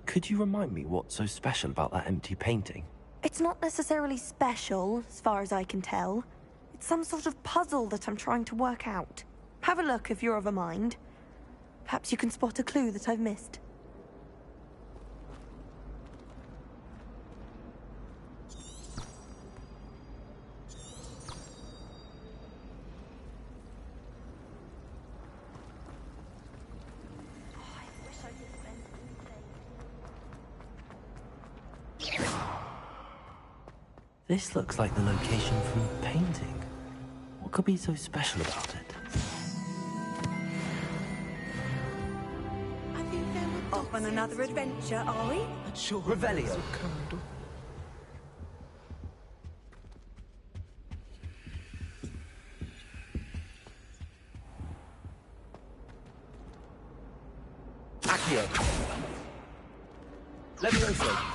Could you remind me what's so special about that empty painting? It's not necessarily special, as far as I can tell. It's some sort of puzzle that I'm trying to work out. Have a look if you're of a mind. Perhaps you can spot a clue that I've missed. This looks like the location from the painting. What could be so special about it? Off on another adventure, are we? Revelio. Accio. Levioso.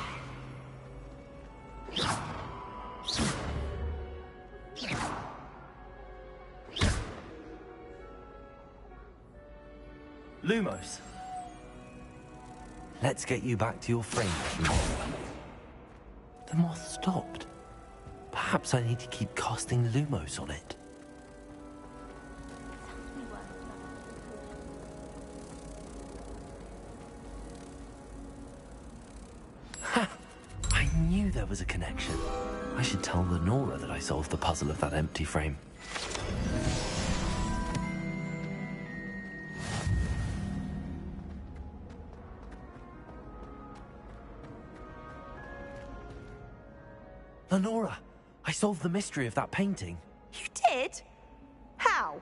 Lumos. Let's get you back to your frame, moth. The moth stopped. Perhaps I need to keep casting Lumos on it. Ha! I knew there was a connection. I should tell Lenora that I solved the puzzle of that empty frame. Lenora, I solved the mystery of that painting. You did? How?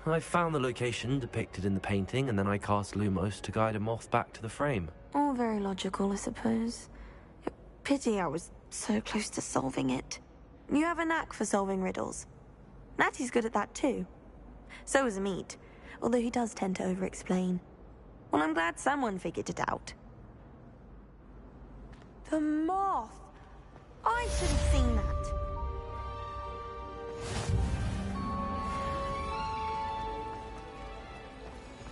I found the location depicted in the painting, and then I cast Lumos to guide a moth back to the frame. All very logical, I suppose. Pity I was so close to solving it. You have a knack for solving riddles. Natty's good at that too. So is Amit, although he does tend to over-explain. Well, I'm glad someone figured it out. The moth! I should have seen that.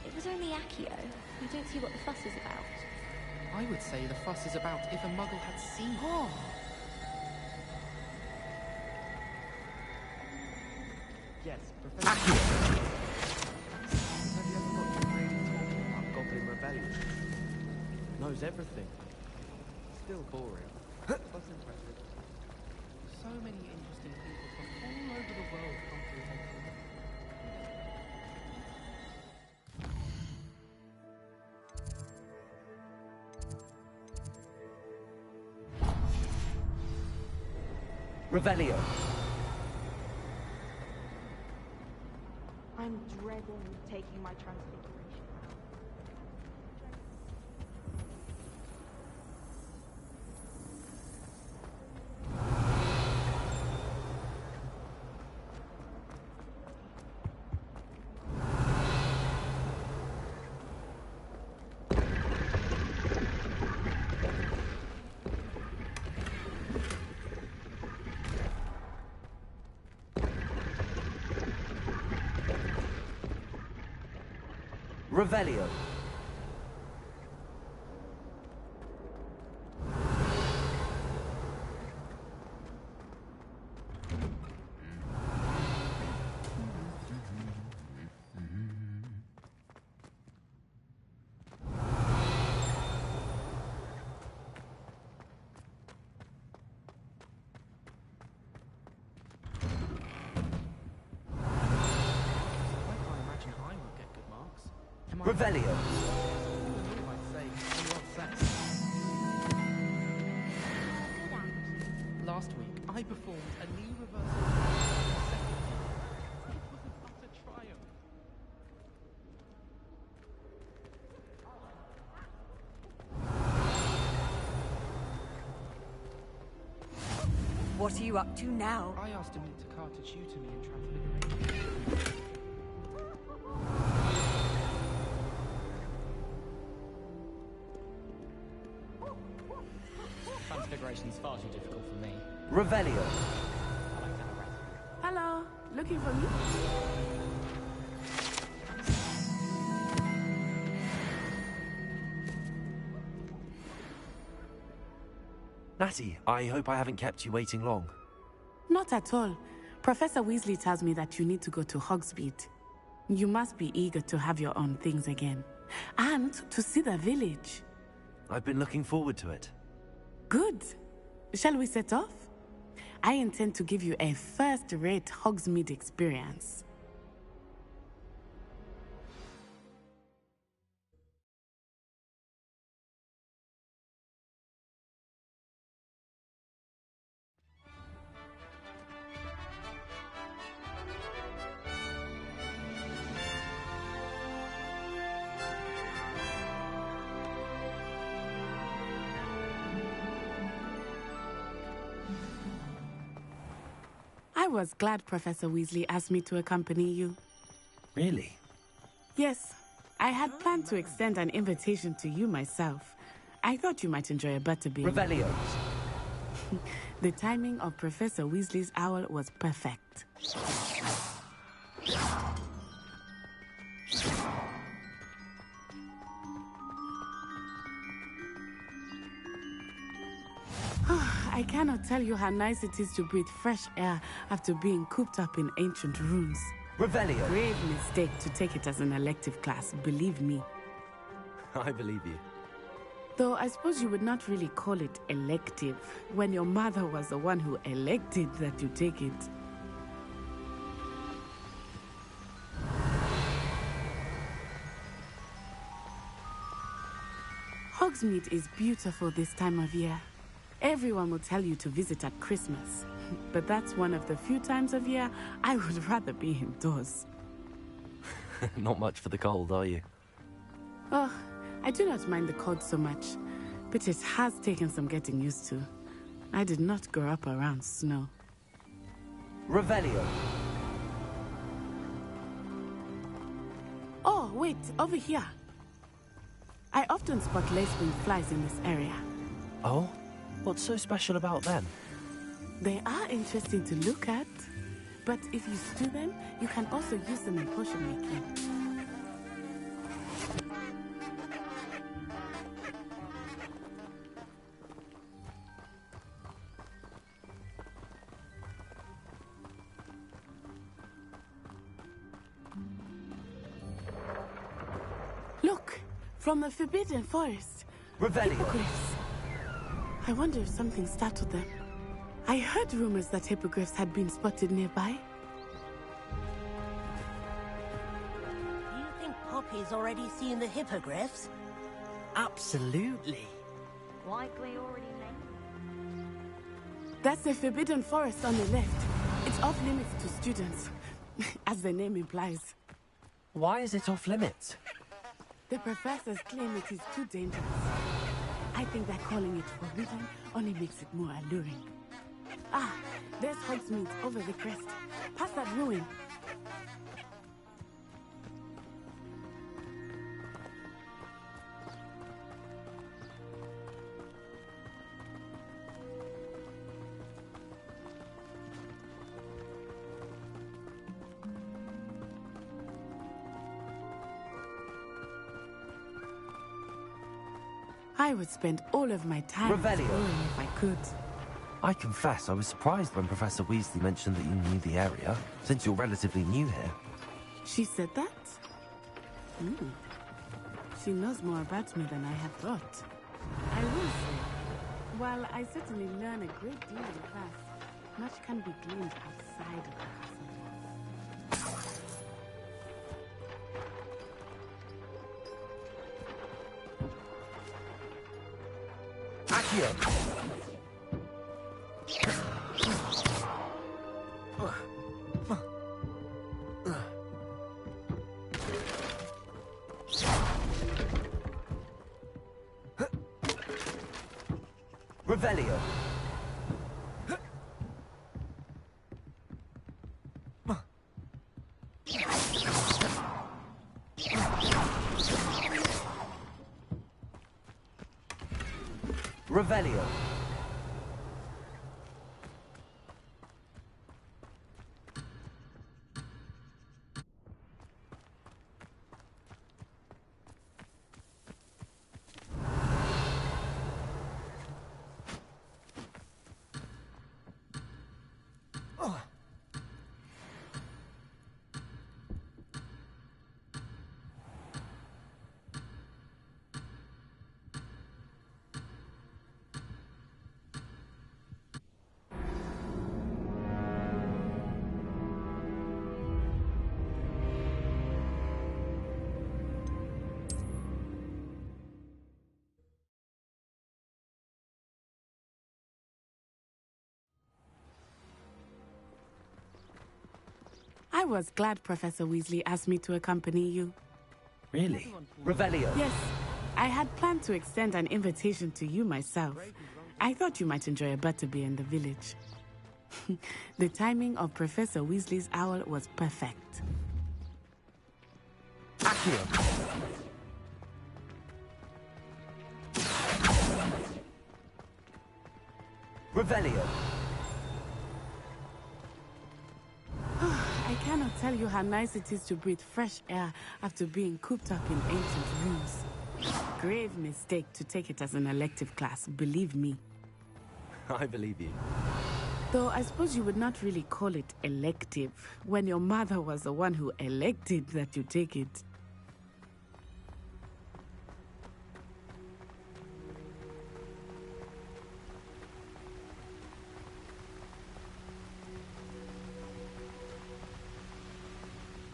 It was only Accio. You don't see what the fuss is about. I would say the fuss is about if a muggle had seen. Oh. Yes, Professor. Have you ever got to really talking about Goblin Rebellion? Knows everything. Still boring. Plus impressive. So many interesting people from all over the world come through Hogwarts. Revelio. I'm dreading taking my transfiguration. Revelio. Revelio. Last week, I performed a new reversal. It was an utter triumph. What are you up to now? I asked him to cartage you to me in Transfiguration. Transfiguration's far too difficult for me. Revelio. Hello, looking for me? Natty, I hope I haven't kept you waiting long. Not at all. Professor Weasley tells me that you need to go to Hogsmeade. You must be eager to have your own things again. And to see the village. I've been looking forward to it. Good. Shall we set off? I intend to give you a first-rate Hogsmeade experience. I was glad Professor Weasley asked me to accompany you. Really? Yes. I had planned to extend an invitation to you myself. I thought you might enjoy a butterbean. Revelio. The timing of Professor Weasley's owl was perfect. I cannot tell you how nice it is to breathe fresh air after being cooped up in ancient rooms. Revelio. Grave mistake to take it as an elective class, believe me. I believe you. Though I suppose you would not really call it elective when your mother was the one who elected that you take it. Hogsmeade is beautiful this time of year. Everyone will tell you to visit at Christmas, but that's one of the few times of year I would rather be indoors. Not much for the cold, are you? Oh, I do not mind the cold so much, but it has taken some getting used to. I did not grow up around snow. Revelio. Oh, wait, over here. I often spot lacewing flies in this area. Oh? What's so special about them? They are interesting to look at, but if you stew them, you can also use them in potion making. Look, from the Forbidden Forest. Revelio. Hippogriffs. I wonder if something startled them. I heard rumors that hippogriffs had been spotted nearby. Do you think Poppy's already seen the hippogriffs? Absolutely. Likely already named. That's the Forbidden Forest on the left. It's off limits to students, as the name implies. Why is it off limits? The professors claim it is too dangerous. I think that calling it forbidden only makes it more alluring. Ah, there's Hogsmeade over the crest. Past that ruin. I would spend all of my time Revelio. exploring if I could. I confess I was surprised when Professor Weasley mentioned that you knew the area, since you're relatively new here. She said that? She knows more about me than I had thought. I will say, while I certainly learn a great deal in class, much can be gleaned outside of the castle walls. Accio! Revelio. Revelio. I was glad Professor Weasley asked me to accompany you. Really? Revelio. Yes, I had planned to extend an invitation to you myself. I thought you might enjoy a butterbeer in the village. The timing of Professor Weasley's owl was perfect. Accio. Revelio. I cannot tell you how nice it is to breathe fresh air after being cooped up in ancient rooms. Grave mistake to take it as an elective class, believe me. I believe you. Though I suppose you would not really call it elective when your mother was the one who elected that you take it.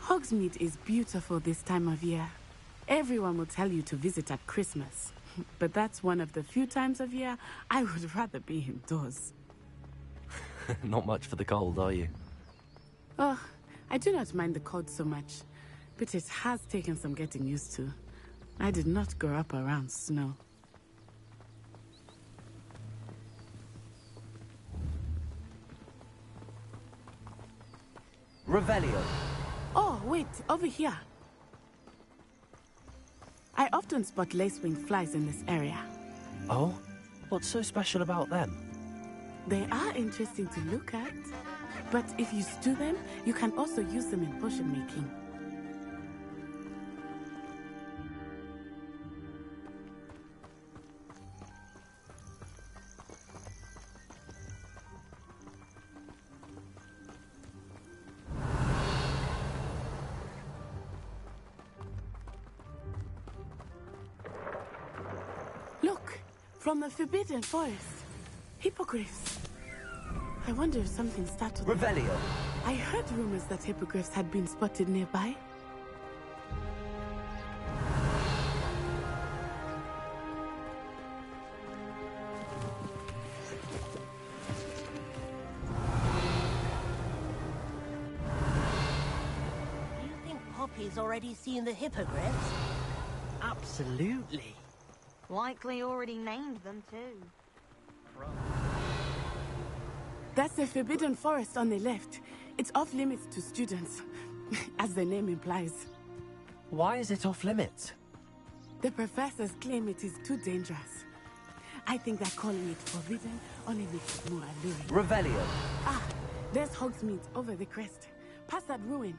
Hogsmeade is beautiful this time of year. Everyone will tell you to visit at Christmas. But that's one of the few times of year I would rather be indoors. Not much for the cold, are you? Oh, I do not mind the cold so much, but it has taken some getting used to. I did not grow up around snow. Revelio. Oh, wait, over here. I often spot lacewing flies in this area. Oh? What's so special about them? They are interesting to look at, but if you stew them, you can also use them in potion making. Look, from the Forbidden Forest. Hippogriffs. I wonder if something startled them. Revelio. I heard rumors that hippogriffs had been spotted nearby. You think Poppy's already seen the hippogriffs? Absolutely. Likely already named them too. That's the Forbidden Forest on the left. It's off limits to students, as the name implies. Why is it off limits? The professors claim it is too dangerous. I think that calling it forbidden only makes it more alluring. Revelio. Ah, there's Hogsmeade over the crest. Past that ruin.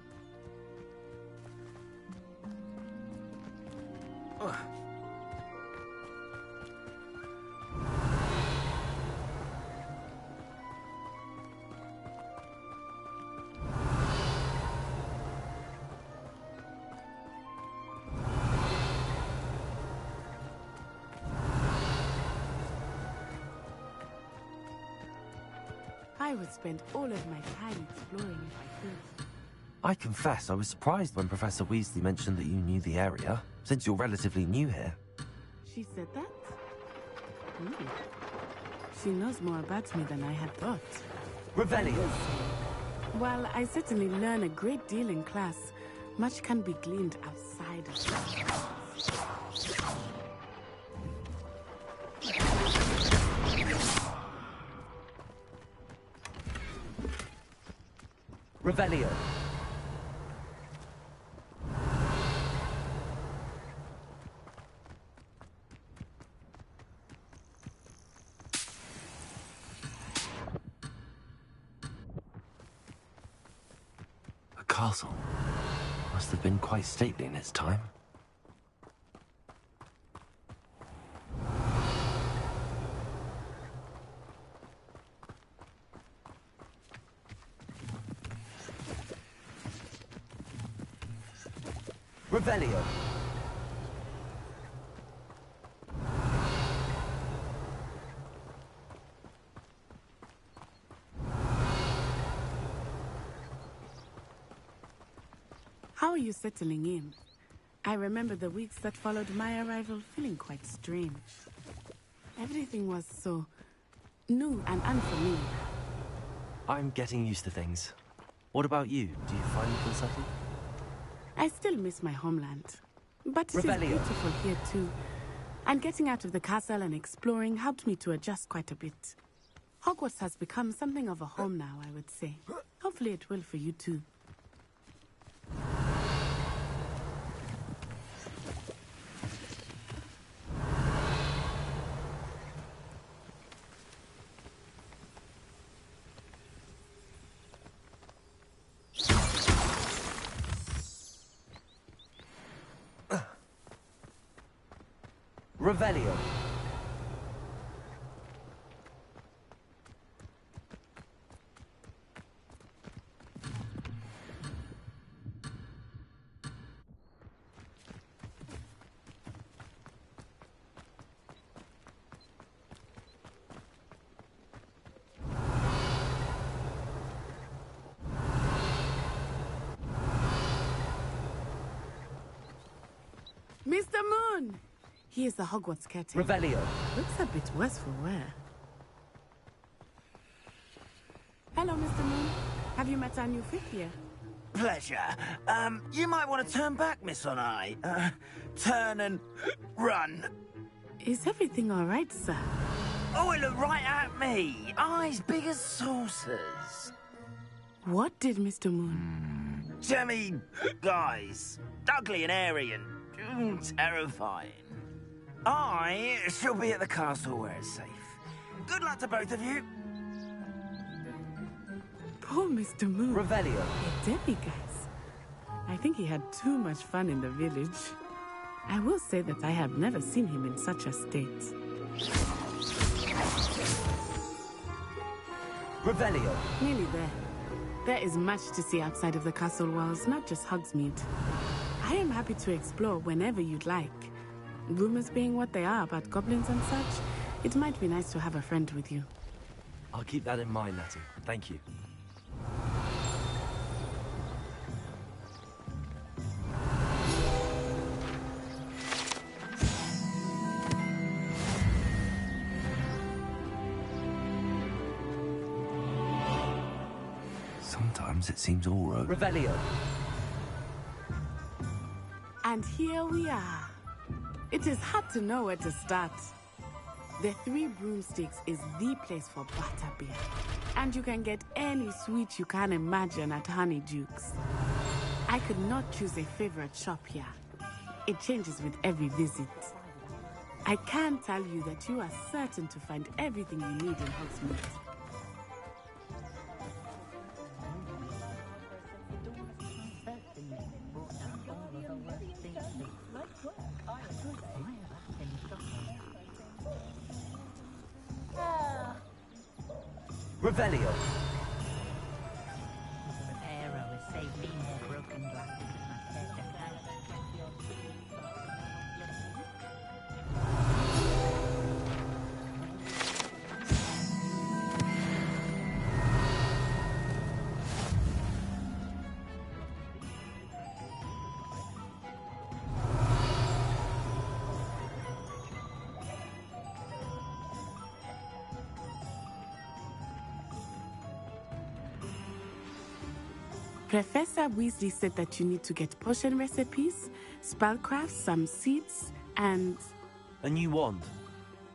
Ugh. I would spend all of my time exploring if I could. I confess I was surprised when Professor Weasley mentioned that you knew the area, since you're relatively new here. She said that? She knows more about me than I had thought. Revelio. While I certainly learn a great deal in class, much can be gleaned outside of class. Revelio. A castle. Must have been quite stately in its time. Revelio. How are you settling in? I remember the weeks that followed my arrival feeling quite strange. Everything was so new and unfamiliar. I'm getting used to things. What about you? Do you find it unsettled? I still miss my homeland. But it is Revelio. beautiful here too. And getting out of the castle and exploring helped me to adjust quite a bit. Hogwarts has become something of a home now, I would say. Hopefully it will for you too. Revelio. Mr. Moon! He is the Hogwarts caretaker. Revelio. Looks a bit worse for wear. Hello, Mr. Moon. Have you met our new fifth year? Pleasure. You might want to turn back, Miss Onai. Turn and run. Is everything all right, sir? Oh, it looked right at me. Eyes big as saucers. What did Mr. Moon? Jemmy guys. Ugly and airy and terrifying. I shall be at the castle where it's safe. Good luck to both of you. Poor Mr. Moon. Revelio. A demiguise. I think he had too much fun in the village. I will say that I have never seen him in such a state. Revelio. Nearly there. There is much to see outside of the castle walls, not just Hogsmeade. I am happy to explore whenever you'd like. Rumors being what they are about goblins and such, it might be nice to have a friend with you. I'll keep that in mind, Natty. Thank you. Sometimes it seems all right. Revelio. And here we are. It is hard to know where to start. The Three Broomsticks is the place for butterbeer. And you can get any sweet you can imagine at Honeyduke's. I could not choose a favorite shop here. It changes with every visit. I can tell you that you are certain to find everything you need in Hogsmeade. Revelio. Professor Weasley said that you need to get potion recipes, spellcrafts, some seeds, and... A new wand.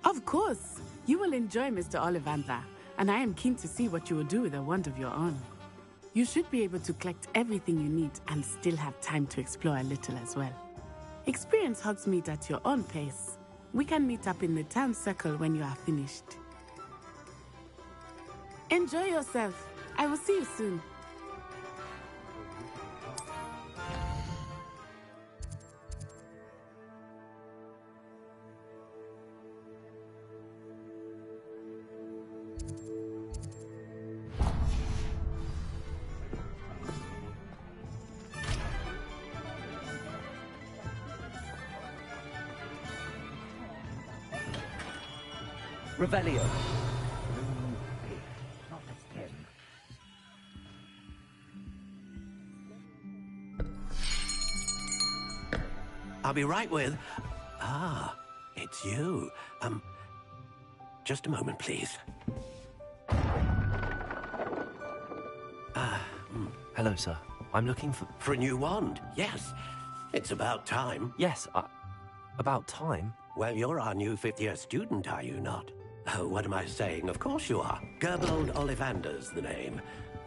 Of course! You will enjoy Mr. Ollivander, and I am keen to see what you will do with a wand of your own. You should be able to collect everything you need and still have time to explore a little as well. Experience Hogsmeade at your own pace. We can meet up in the town circle when you are finished. Enjoy yourself. I will see you soon. Revelio. I'll be right with... Ah, it's you. Just a moment, please. Hello, sir. I'm looking for... For a new wand, yes. It's about time. Yes, about time? Well, you're our new fifth-year student, are you not? Oh, what am I saying? Of course you are. Gerbold Ollivander's the name.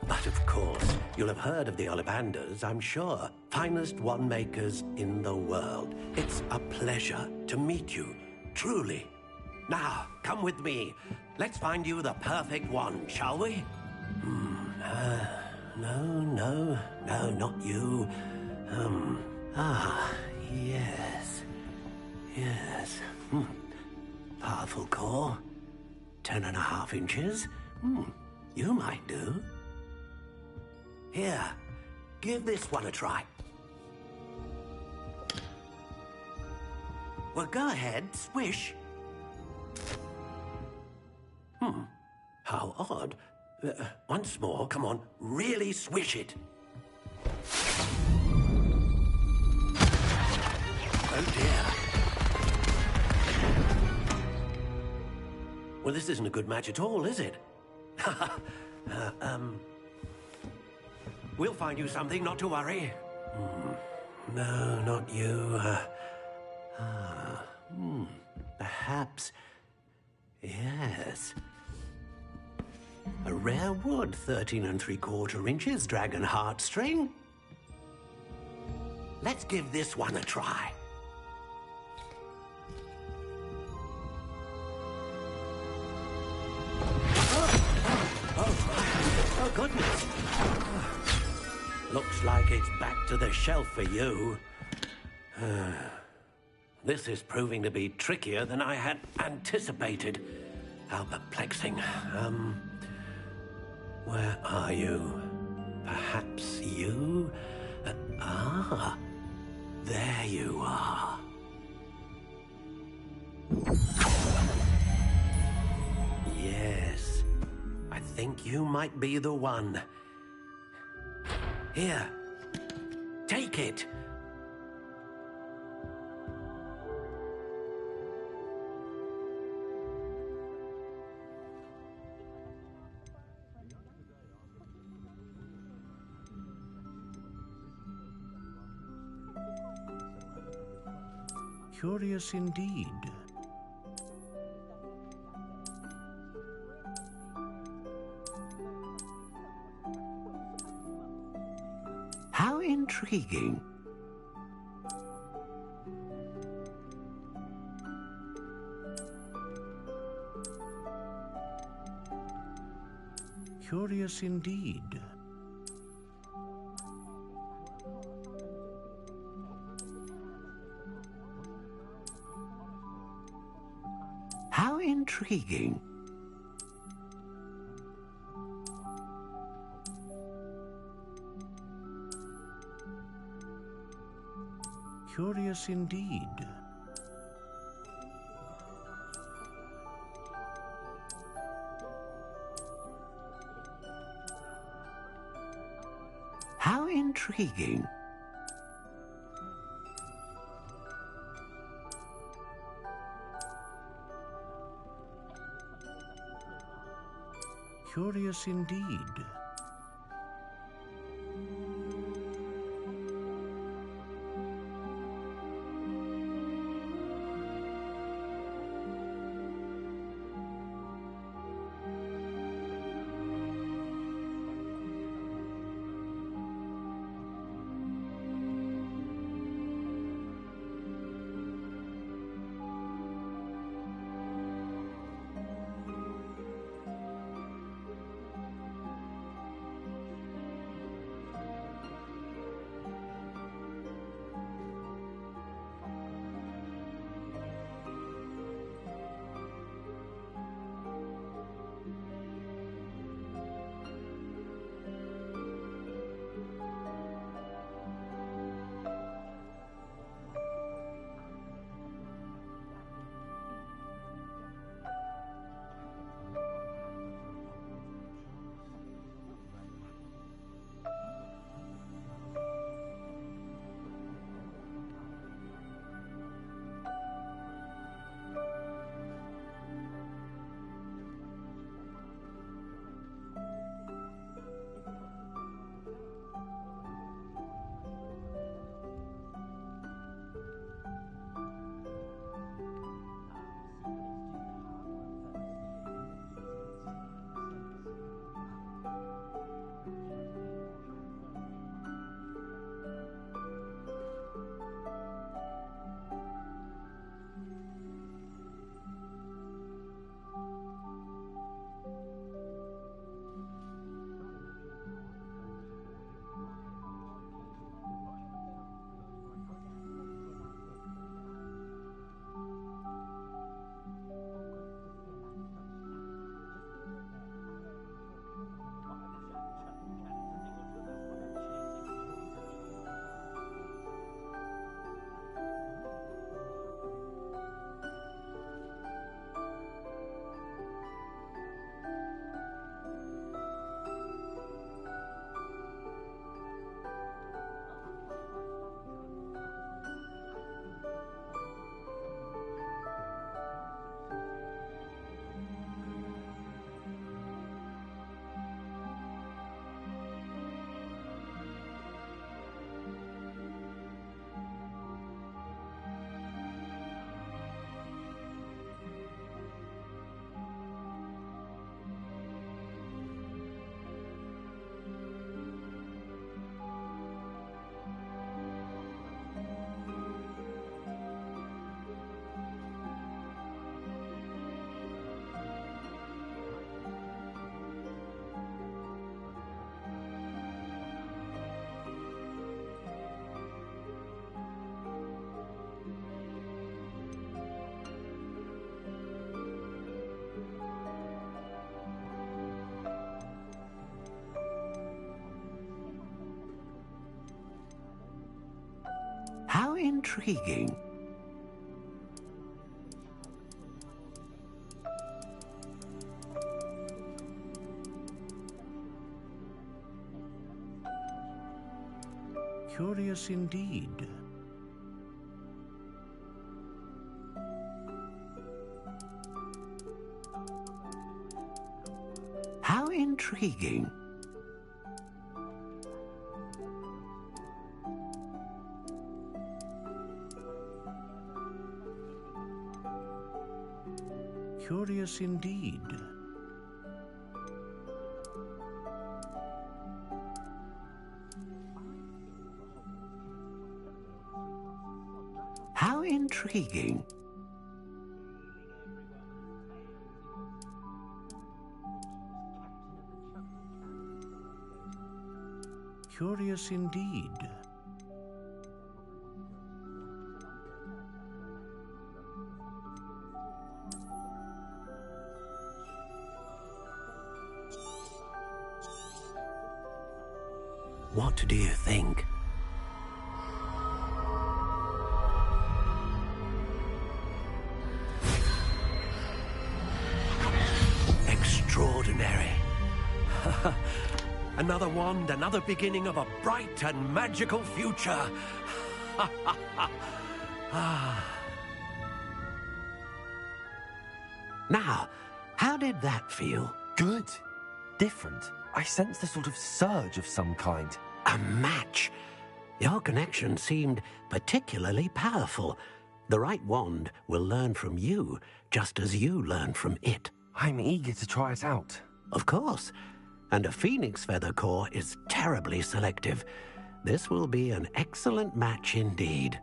But of course, you'll have heard of the Ollivanders, I'm sure. Finest wand makers in the world. It's a pleasure to meet you, truly. Now, come with me. Let's find you the perfect wand, shall we? No, not you. Yes. Powerful core. 10.5 inches. You might do. Here, give this one a try. Well, go ahead, swish. How odd. Once more, come on, really swish it. Oh dear. Well, this isn't a good match at all, is it? We'll find you something, not to worry. No, not you. Perhaps. Yes. A rare wood, 13 3/4 inches, dragon heartstring. Let's give this one a try. Oh, goodness. Looks like it's back to the shelf for you. This is proving to be trickier than I had anticipated. How perplexing. Where are you? Perhaps you? There you are. Yes, I think you might be the one. Here, take it. Curious indeed. How intriguing. Curious indeed. How intriguing. Curious indeed. How intriguing. Curious indeed. intriguing. Curious indeed. How intriguing. Curious indeed. How intriguing. Curious indeed. What do you think? Extraordinary. Another wand, another beginning of a bright and magical future. Now, how did that feel? Good. Different. I sensed a sort of surge of some kind. A match. Your connection seemed particularly powerful. The right wand will learn from you, just as you learn from it. I'm eager to try it out. Of course. And a phoenix feather core is terribly selective. This will be an excellent match indeed.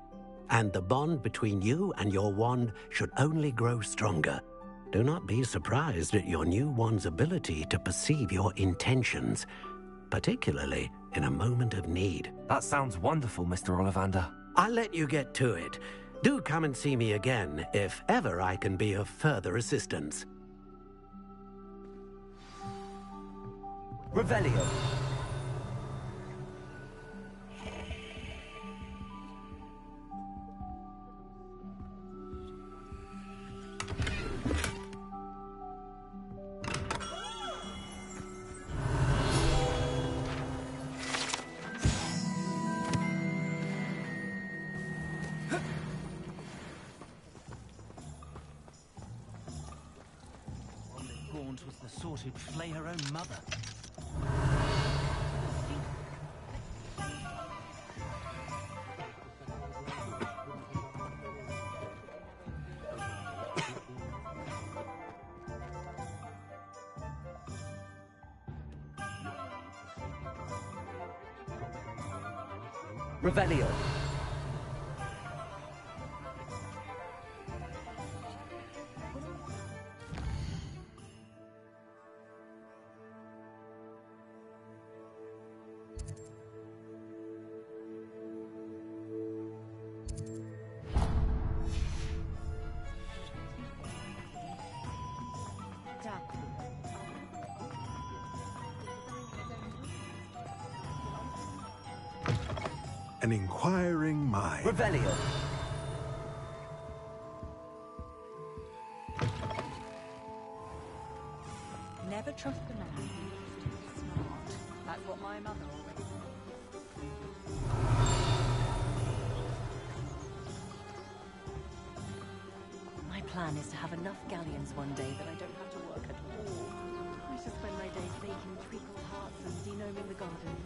And the bond between you and your wand should only grow stronger. Do not be surprised at your new wand's ability to perceive your intentions, particularly in a moment of need. That sounds wonderful, Mr. Ollivander. I'll let you get to it. Do come and see me again if ever I can be of further assistance. Revelio. Gaunt was the sort who'd flay her own mother. Revelio. An inquiring mind. Revelio. Never trust a man who's too smart. That's what my mother always said. My plan is to have enough galleons one day that I don't have to work at all. I shall spend my days baking treacle hearts and denoming the garden.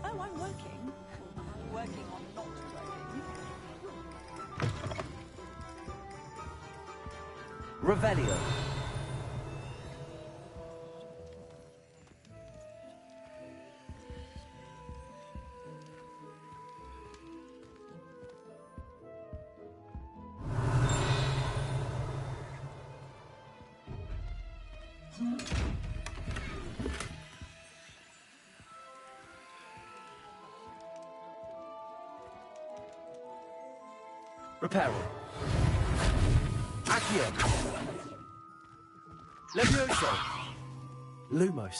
Oh, I'm working. Working on not working. Revelio. Reparo. Accio. Levioso. Lumos.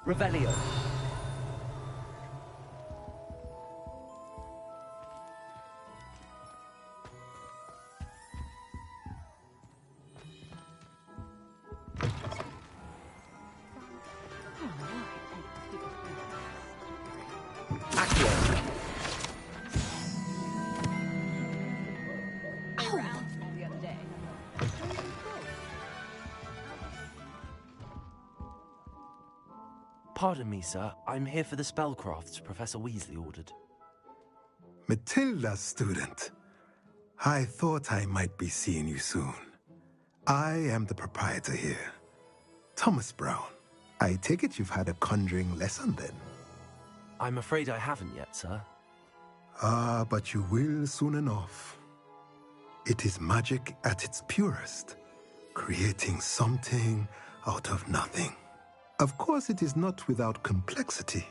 Revelio. Pardon me, sir. I'm here for the spellcrafts Professor Weasley ordered. Matilda, student. I thought I might be seeing you soon. I am the proprietor here, Thomas Brown. I take it you've had a conjuring lesson then? I'm afraid I haven't yet, sir. Ah, but you will soon enough. It is magic at its purest, creating something out of nothing. Of course, it is not without complexity,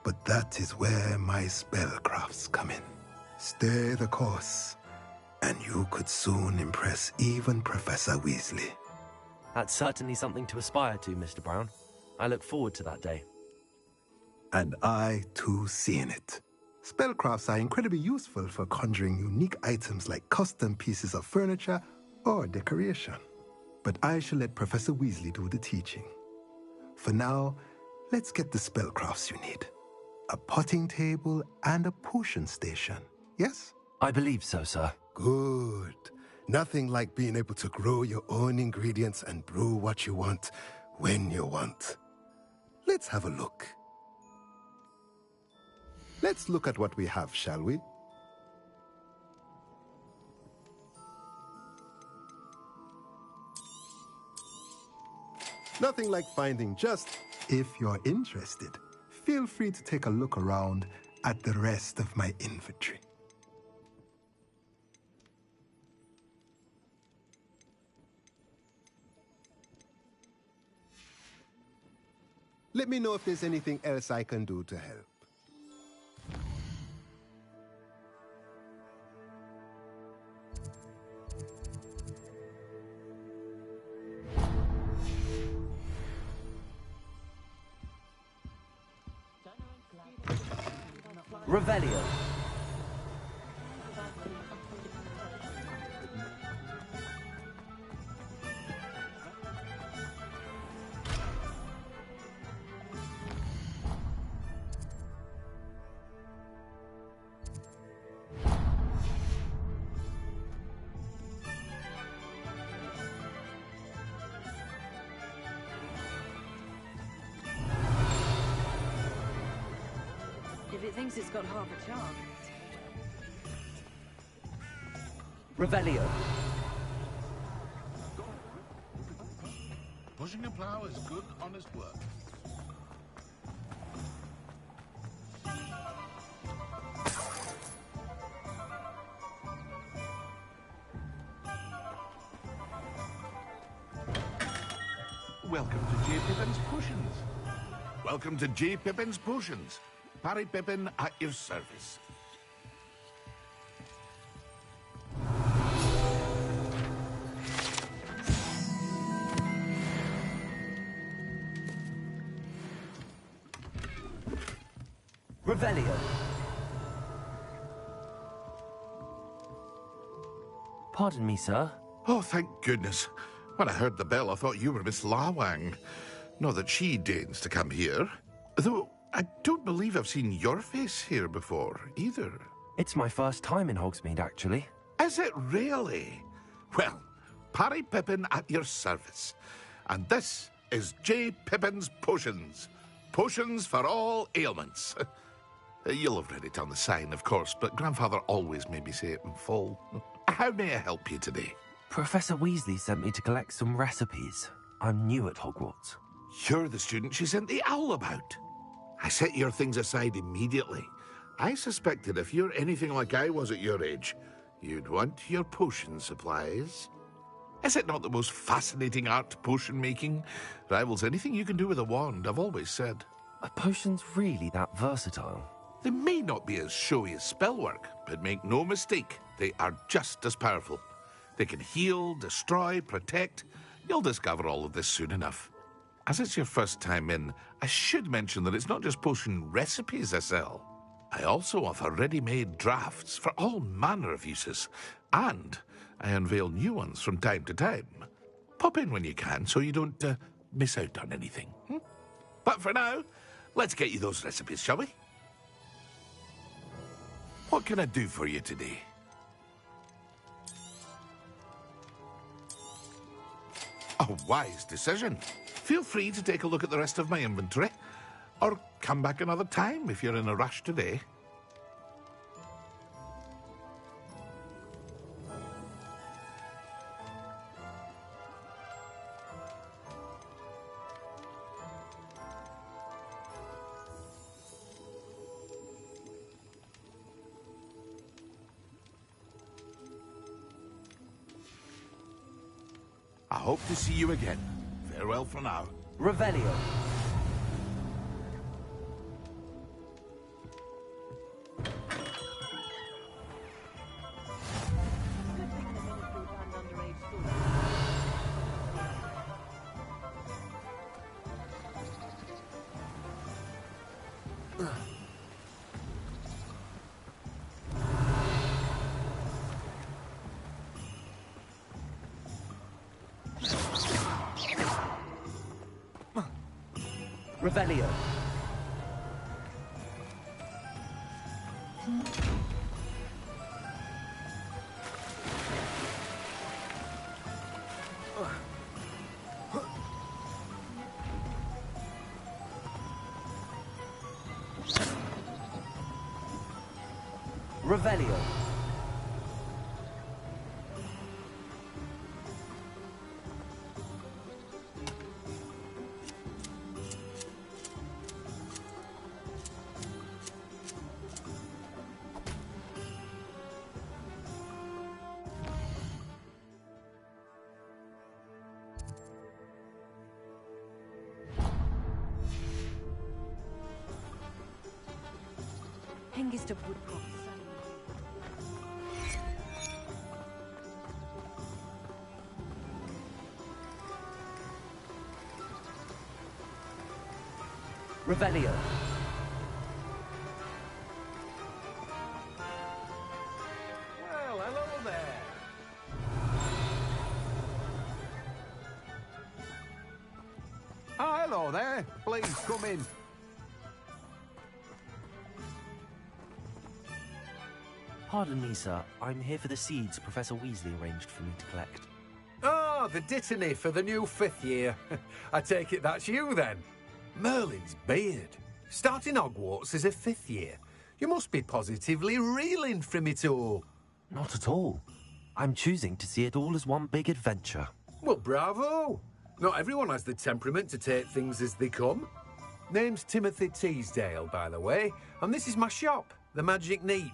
but that is where my spellcrafts come in. Stay the course, and you could soon impress even Professor Weasley. That's certainly something to aspire to, Mr. Brown. I look forward to that day. And I, too, seeing it. Spellcrafts are incredibly useful for conjuring unique items like custom pieces of furniture or decoration. But I shall let Professor Weasley do the teaching. For now, let's get the spellcrafts you need. A potting table and a potion station, yes? I believe so, sir. Good. Nothing like being able to grow your own ingredients and brew what you want when you want. Let's have a look. Let's look at what we have, shall we? Nothing like finding just. If you're interested, feel free to take a look around at the rest of my inventory. Let me know if there's anything else I can do to help. Revelio. If it thinks it's got half a chance. Revelio. Pushing a plough is good, honest work. Welcome to J. Pippin's Potions. Welcome to J. Pippin's Potions. Parry Pippin at your service. Revelio. Pardon me, sir. Oh, thank goodness. When I heard the bell, I thought you were Miss Lawang. Not that she deigns to come here. Though, I don't believe I've seen your face here before, either. It's my first time in Hogsmeade, actually. Is it really? Well, Parry Pippin at your service. And this is J. Pippin's Potions. Potions for all ailments. You'll have read it on the sign, of course, but Grandfather always made me say it in full. How may I help you today? Professor Weasley sent me to collect some recipes. I'm new at Hogwarts. You're the student she sent the owl about. I set your things aside immediately. I suspected if you're anything like I was at your age, you'd want your potion supplies. Is it not the most fascinating art, potion making? Rivals anything you can do with a wand, I've always said. Are potions really that versatile? They may not be as showy as spellwork, but make no mistake, they are just as powerful. They can heal, destroy, protect. You'll discover all of this soon enough. As it's your first time in, I should mention that it's not just potion recipes I sell. I also offer ready-made drafts for all manner of uses, and I unveil new ones from time to time. Pop in when you can so you don't miss out on anything. But for now, let's get you those recipes, shall we? What can I do for you today? A wise decision. Feel free to take a look at the rest of my inventory, or come back another time if you're in a rush today. I hope to see you again. Farewell for now. Revelio. Revelio. Revelio. Hengist of Woodcroft. Revelio. Well, hello there. Hello there. Please come in. Pardon me, sir. I'm here for the seeds Professor Weasley arranged for me to collect. Oh, the dittany for the new 5th year. I take it that's you, then. Merlin's beard. Starting Hogwarts as a 5th year. You must be positively reeling from it all. Not at all. I'm choosing to see it all as one big adventure. Well, bravo. Not everyone has the temperament to take things as they come. Name's Timothy Teasdale, by the way, and this is my shop, the Magic Neep.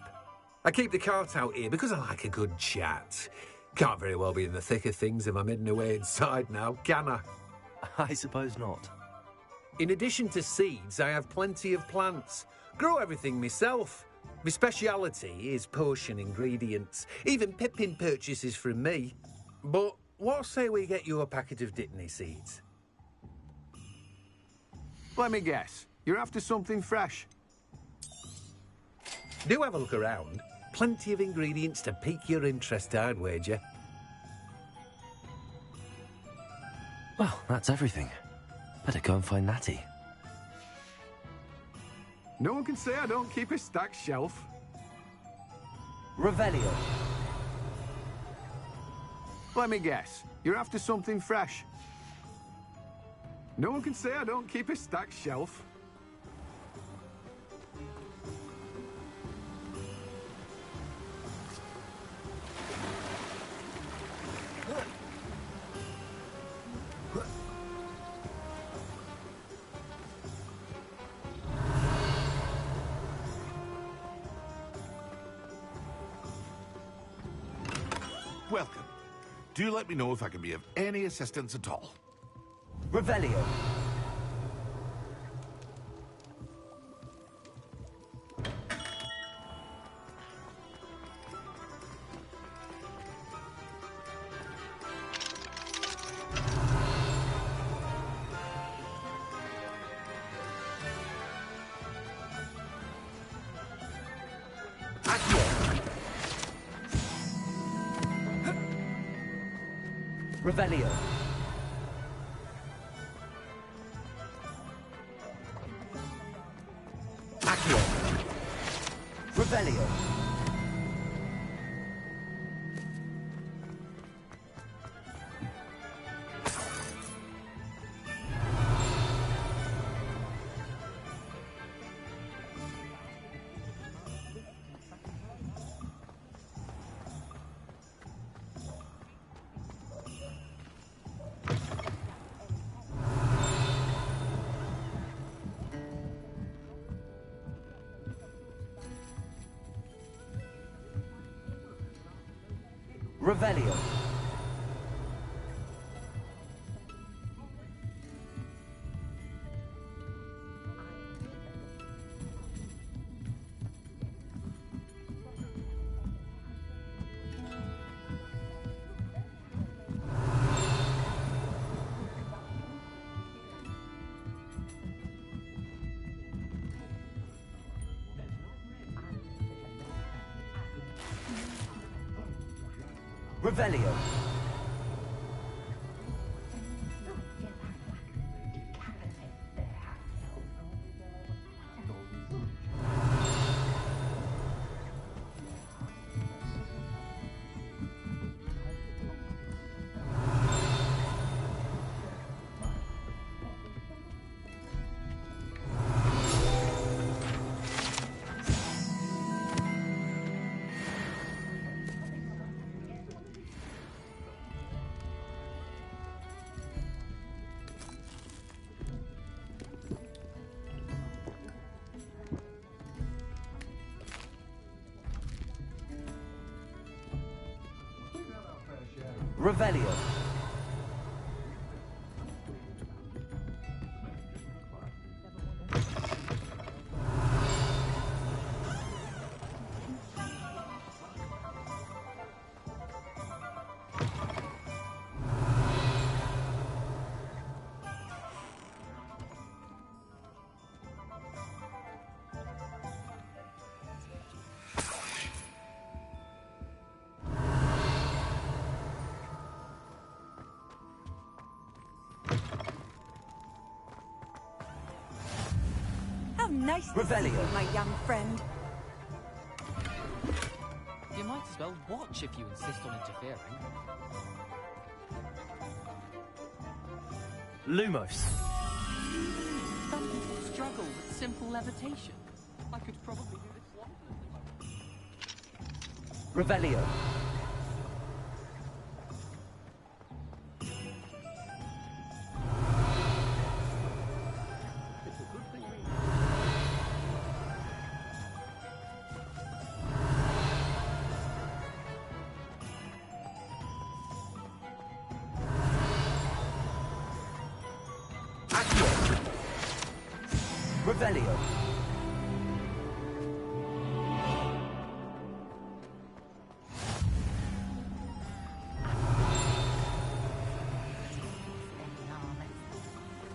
I keep the cart out here because I like a good chat. Can't very well be in the thick of things if I'm hidden away inside now, can I? I suppose not. In addition to seeds, I have plenty of plants. Grow everything myself. My speciality is potion ingredients. Even Pippin purchases from me. But what say we get you a packet of Dittany seeds? Let me guess. You're after something fresh. Do have a look around. Plenty of ingredients to pique your interest, I'd wager. Well, that's everything. Better go and find Natty. No one can say I don't keep a stacked shelf. Revelio. Let me guess. You're after something fresh. No one can say I don't keep a stacked shelf. Welcome. Do let me know if I can be of any assistance at all. Revelio. Revelio. Accio. Revelio. Revelio. Revelio. Revelio. How nice to see you, my young friend. You might as well watch if you insist on interfering. Lumos. Some people struggle with simple levitation. I could probably do this one. Revelio. Revelio.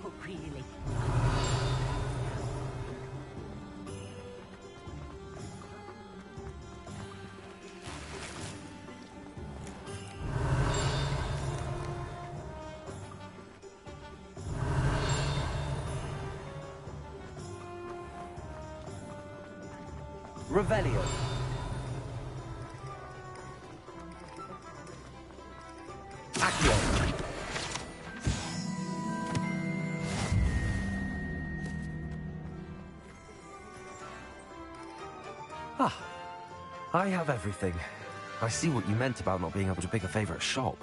Oh, really? Revelio. Accio. Ah, I have everything. I see what you meant about not being able to pick a favorite shop.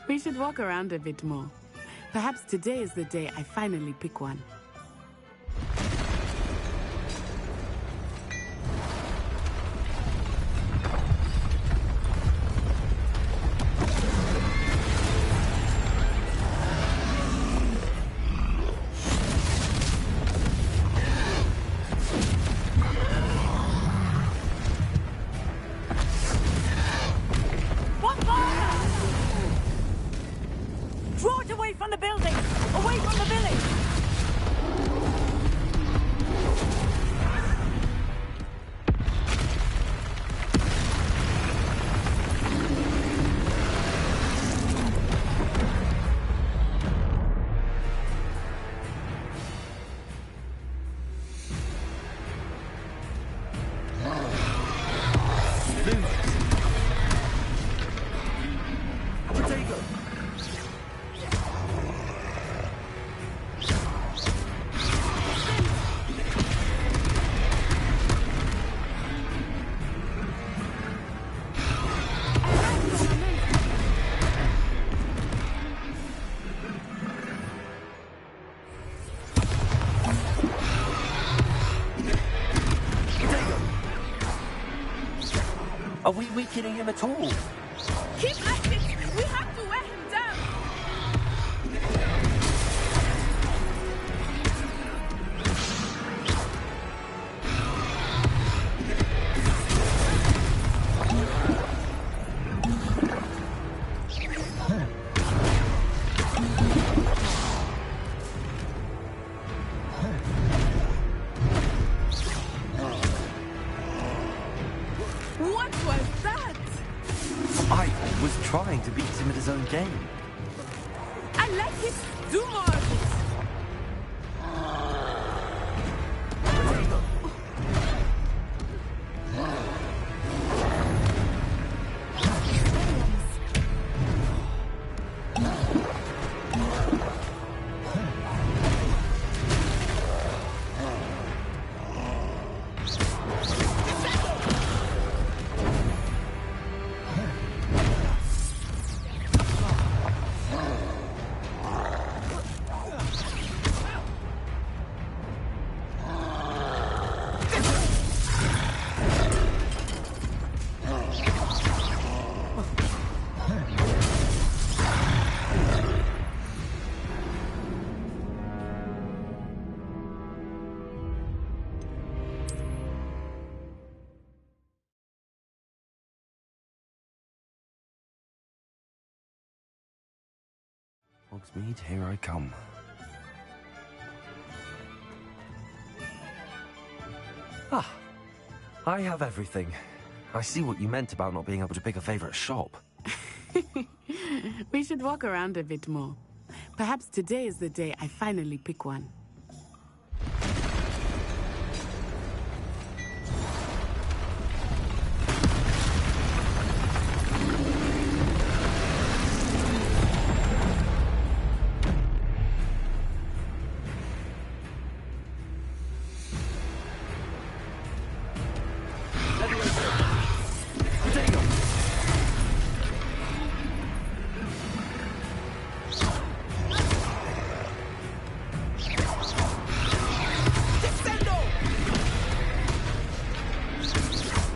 We should walk around a bit more. Perhaps today is the day I finally pick one. Draw it away from the building! Away from the village! Are we weakening him at all? Keep at it! We have to wear him down! What was that? I was trying to beat him at his own game. I like it! Do more of it! Hogsmeade, here I come. Ah, I have everything. I see what you meant about not being able to pick a favorite shop. We should walk around a bit more. Perhaps today is the day I finally pick one.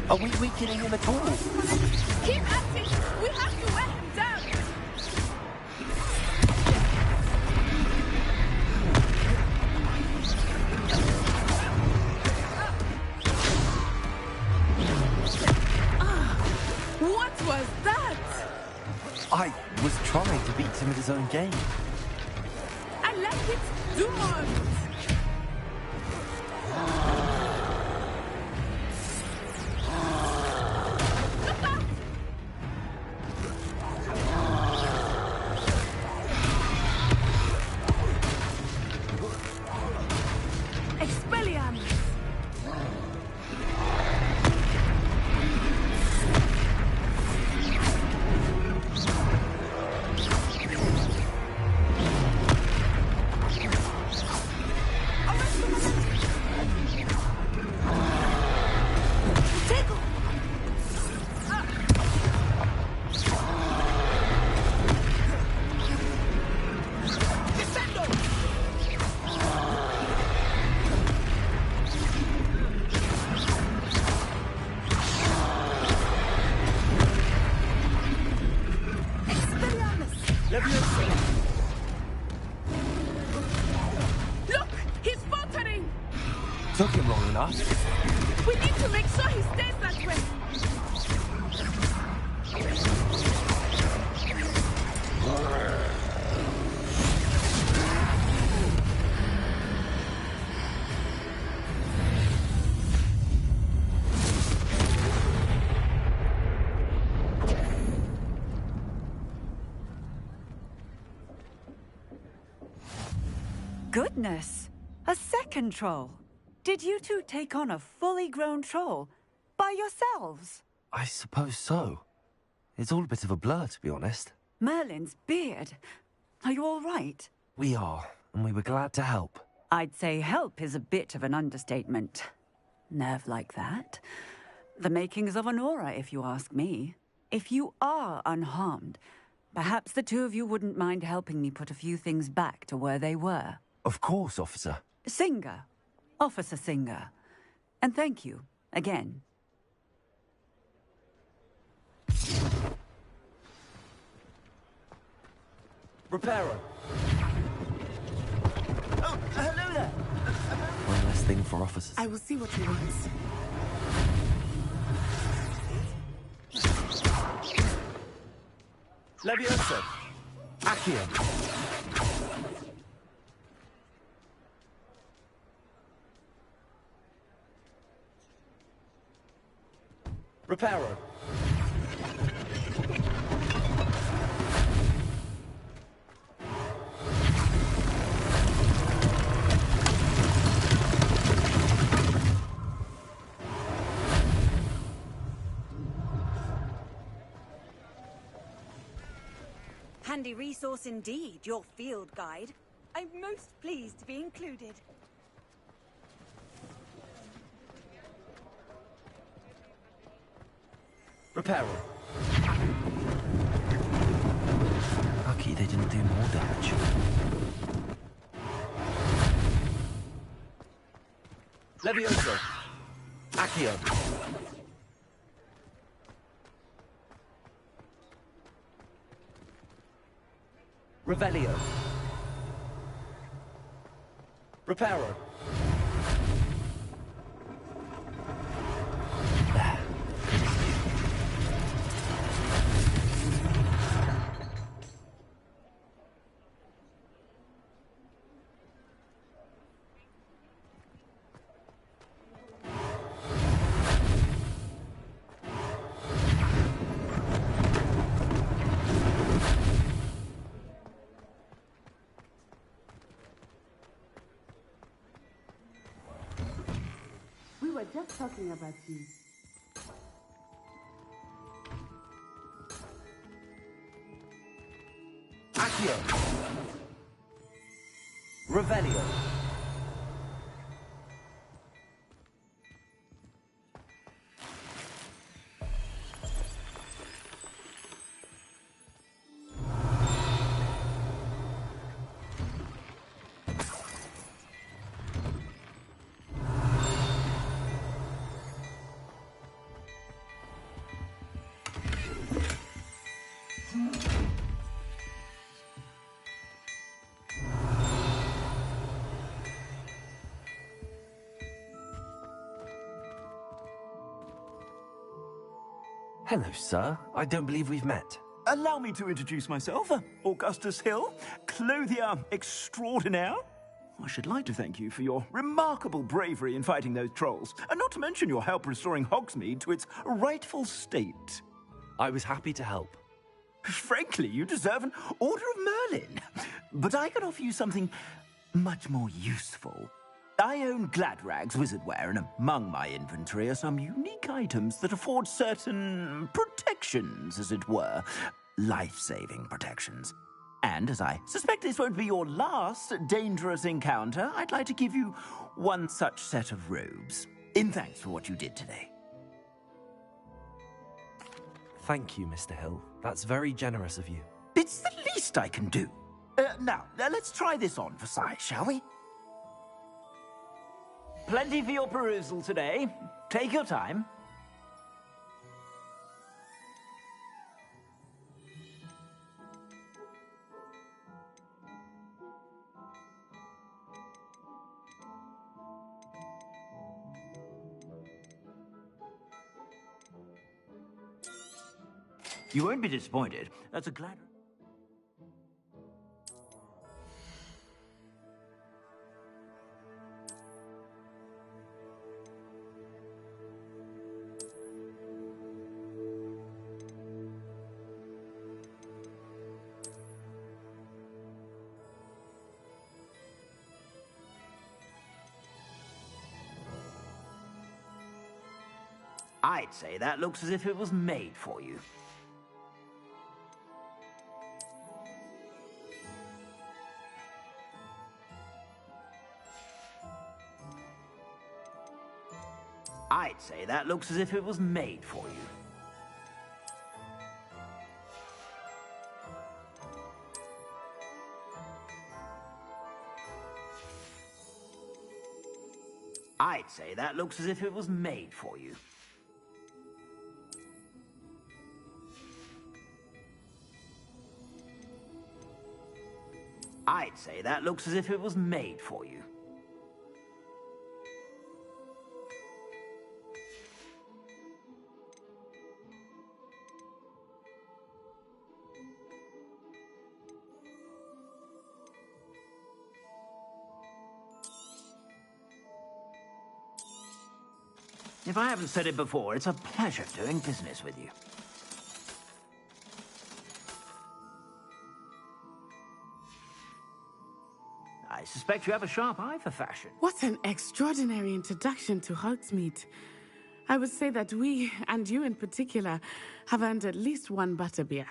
Are we weakening him at all? Keep at it! We have to wear him down! What was that? I was trying to beat him at his own game. I like it! Do more of it! Look! He's faltering! Took him long enough. We need to make sure he stays that way! Goodness! A second troll! Did you two take on a fully grown troll? By yourselves? I suppose so. It's all a bit of a blur, to be honest. Merlin's beard. Are you all right? We are, and we were glad to help. I'd say help is a bit of an understatement. Nerve like that. The makings of an aura, if you ask me. If you are unharmed, perhaps the two of you wouldn't mind helping me put a few things back to where they were. Of course, officer. Singer. Officer Singer. And thank you, again. Reparo. Oh, hello there. One less thing for officers. I will see what he wants. Levioso. Accio. Reparo. Handy resource indeed, your field guide. I'm most pleased to be included. Reparo. Lucky they didn't do more damage. Levioso. Accio. Revelio. Reparo. We were just talking about you. Accio. Revelio. Hello, sir. I don't believe we've met. Allow me to introduce myself, Augustus Hill, clothier extraordinaire. I should like to thank you for your remarkable bravery in fighting those trolls, and not to mention your help restoring Hogsmeade to its rightful state. I was happy to help. Frankly, you deserve an Order of Merlin. But I can offer you something much more useful. I own Gladrag's wizardware, and among my inventory are some unique items that afford certain protections, as it were. Life-saving protections. And as I suspect this won't be your last dangerous encounter, I'd like to give you one such set of robes, in thanks for what you did today. Thank you, Mr. Hill. That's very generous of you. It's the least I can do. Now, let's try this on for size, shall we? Plenty for your perusal today. Take your time. You won't be disappointed. That's a glad... I'd say that looks as if it was made for you. I'd say that looks as if it was made for you. I'd say that looks as if it was made for you. I'd say that looks as if it was made for you. If I haven't said it before, it's a pleasure doing business with you. I suspect you have a sharp eye for fashion. What an extraordinary introduction to Hogsmeade. I would say that we, and you in particular, have earned at least one butterbeer.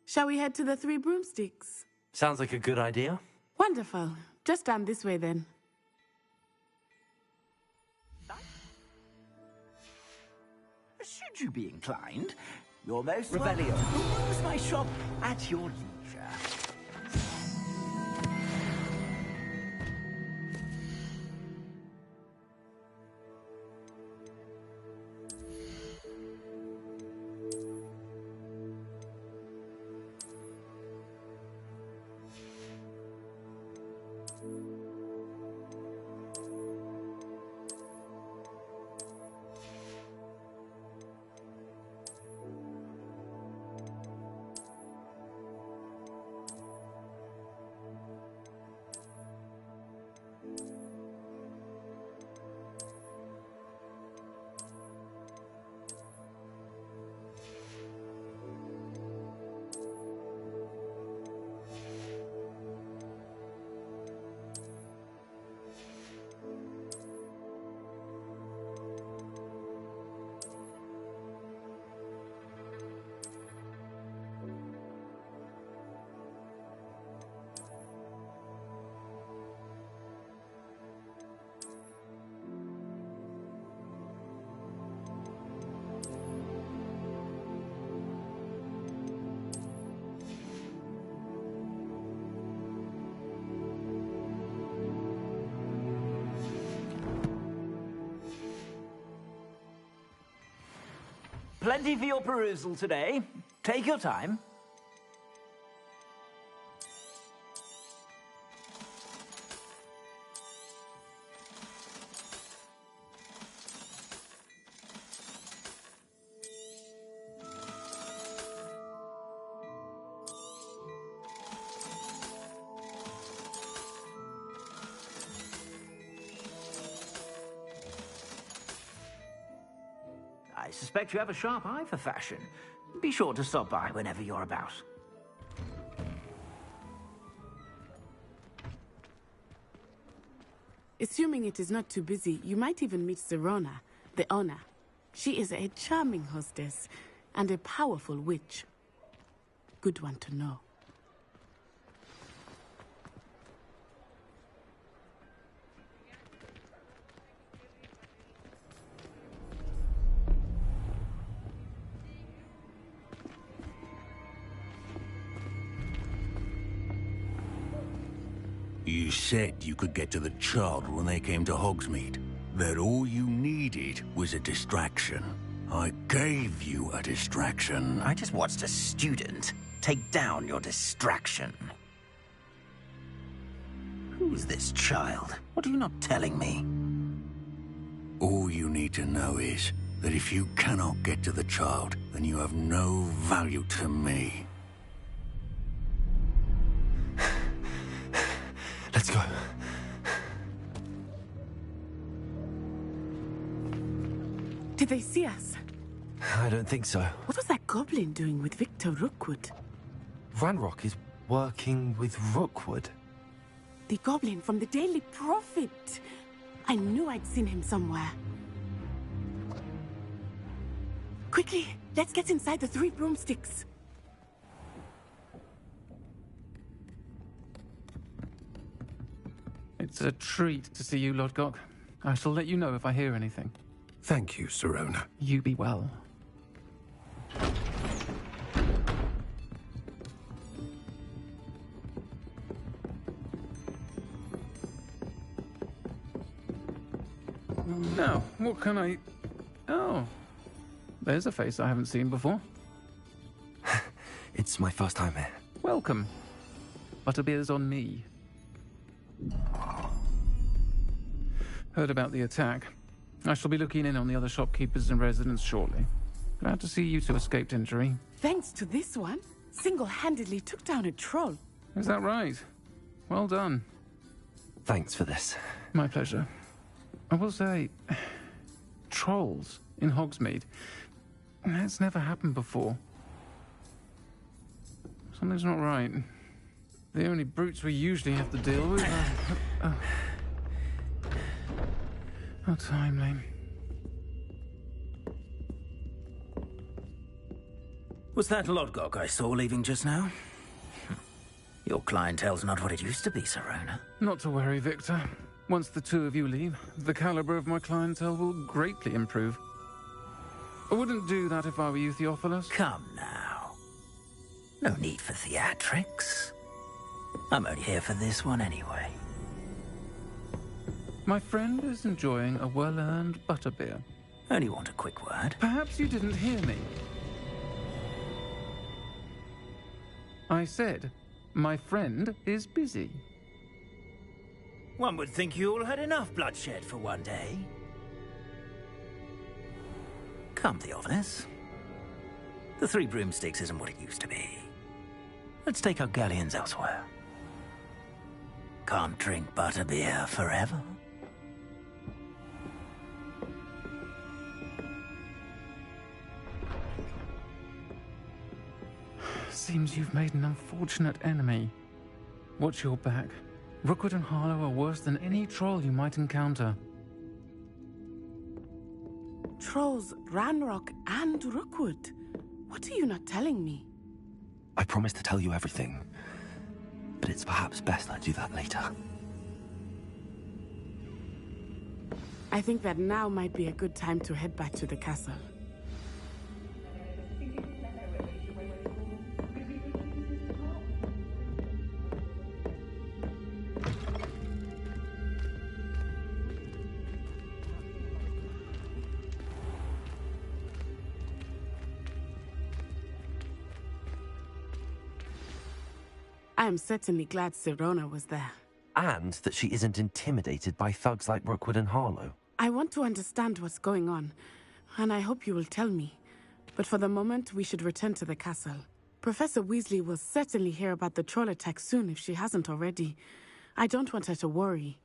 Shall we head to the Three Broomsticks? Sounds like a good idea. Wonderful. Just down this way then. Should you be inclined, you're most Revelio. welcome to use my shop at your leisure. Plenty for your perusal today. Take your time. I suspect you have a sharp eye for fashion. Be sure to stop by whenever you're about. Assuming it is not too busy, you might even meet Serona, the owner. She is a charming hostess and a powerful witch. Good one to know. You said you could get to the child when they came to Hogsmeade. That all you needed was a distraction. I gave you a distraction. I just watched a student take down your distraction. Who's this child? What are you not telling me? All you need to know is that if you cannot get to the child, then you have no value to me. Let's go. Did they see us? I don't think so. What was that goblin doing with Victor Rookwood? Ranrock is working with Rookwood. The goblin from the Daily Prophet. I knew I'd seen him somewhere. Quickly, let's get inside the Three Broomsticks. It's a treat to see you, Lodgok. I shall let you know if I hear anything. Thank you, Serona. You be well. Now, what can I... Oh, there's a face I haven't seen before. It's my first time here. Welcome. Butterbeer's on me. Heard about the attack. I shall be looking in on the other shopkeepers and residents shortly. Glad to see you two escaped injury. Thanks to this one, single-handedly took down a troll. Is that right? Well done. Thanks for this. My pleasure. I will say, trolls in Hogsmeade. That's never happened before. Something's not right. The only brutes we usually have to deal with are... How timely. Was that Lodgok I saw leaving just now? Your clientele's not what it used to be, Serona. Not to worry, Victor. Once the two of you leave, the caliber of my clientele will greatly improve. I wouldn't do that if I were you, Theophilus. Come now. No need for theatrics. I'm only here for this one anyway. My friend is enjoying a well-earned butterbeer. Only want a quick word. Perhaps you didn't hear me. I said, my friend is busy. One would think you all had enough bloodshed for one day. Come, Theophilus. The Three Broomsticks isn't what it used to be. Let's take our galleons elsewhere. Can't drink butterbeer forever. Seems you've made an unfortunate enemy. Watch your back. Rookwood and Harlow are worse than any troll you might encounter. Trolls, Ranrock, and Rookwood. What are you not telling me? I promised to tell you everything, but it's perhaps best I do that later. I think that now might be a good time to head back to the castle. I am certainly glad Serona was there. And that she isn't intimidated by thugs like Rookwood and Harlow. I want to understand what's going on, and I hope you will tell me. But for the moment, we should return to the castle. Professor Weasley will certainly hear about the troll attack soon if she hasn't already. I don't want her to worry.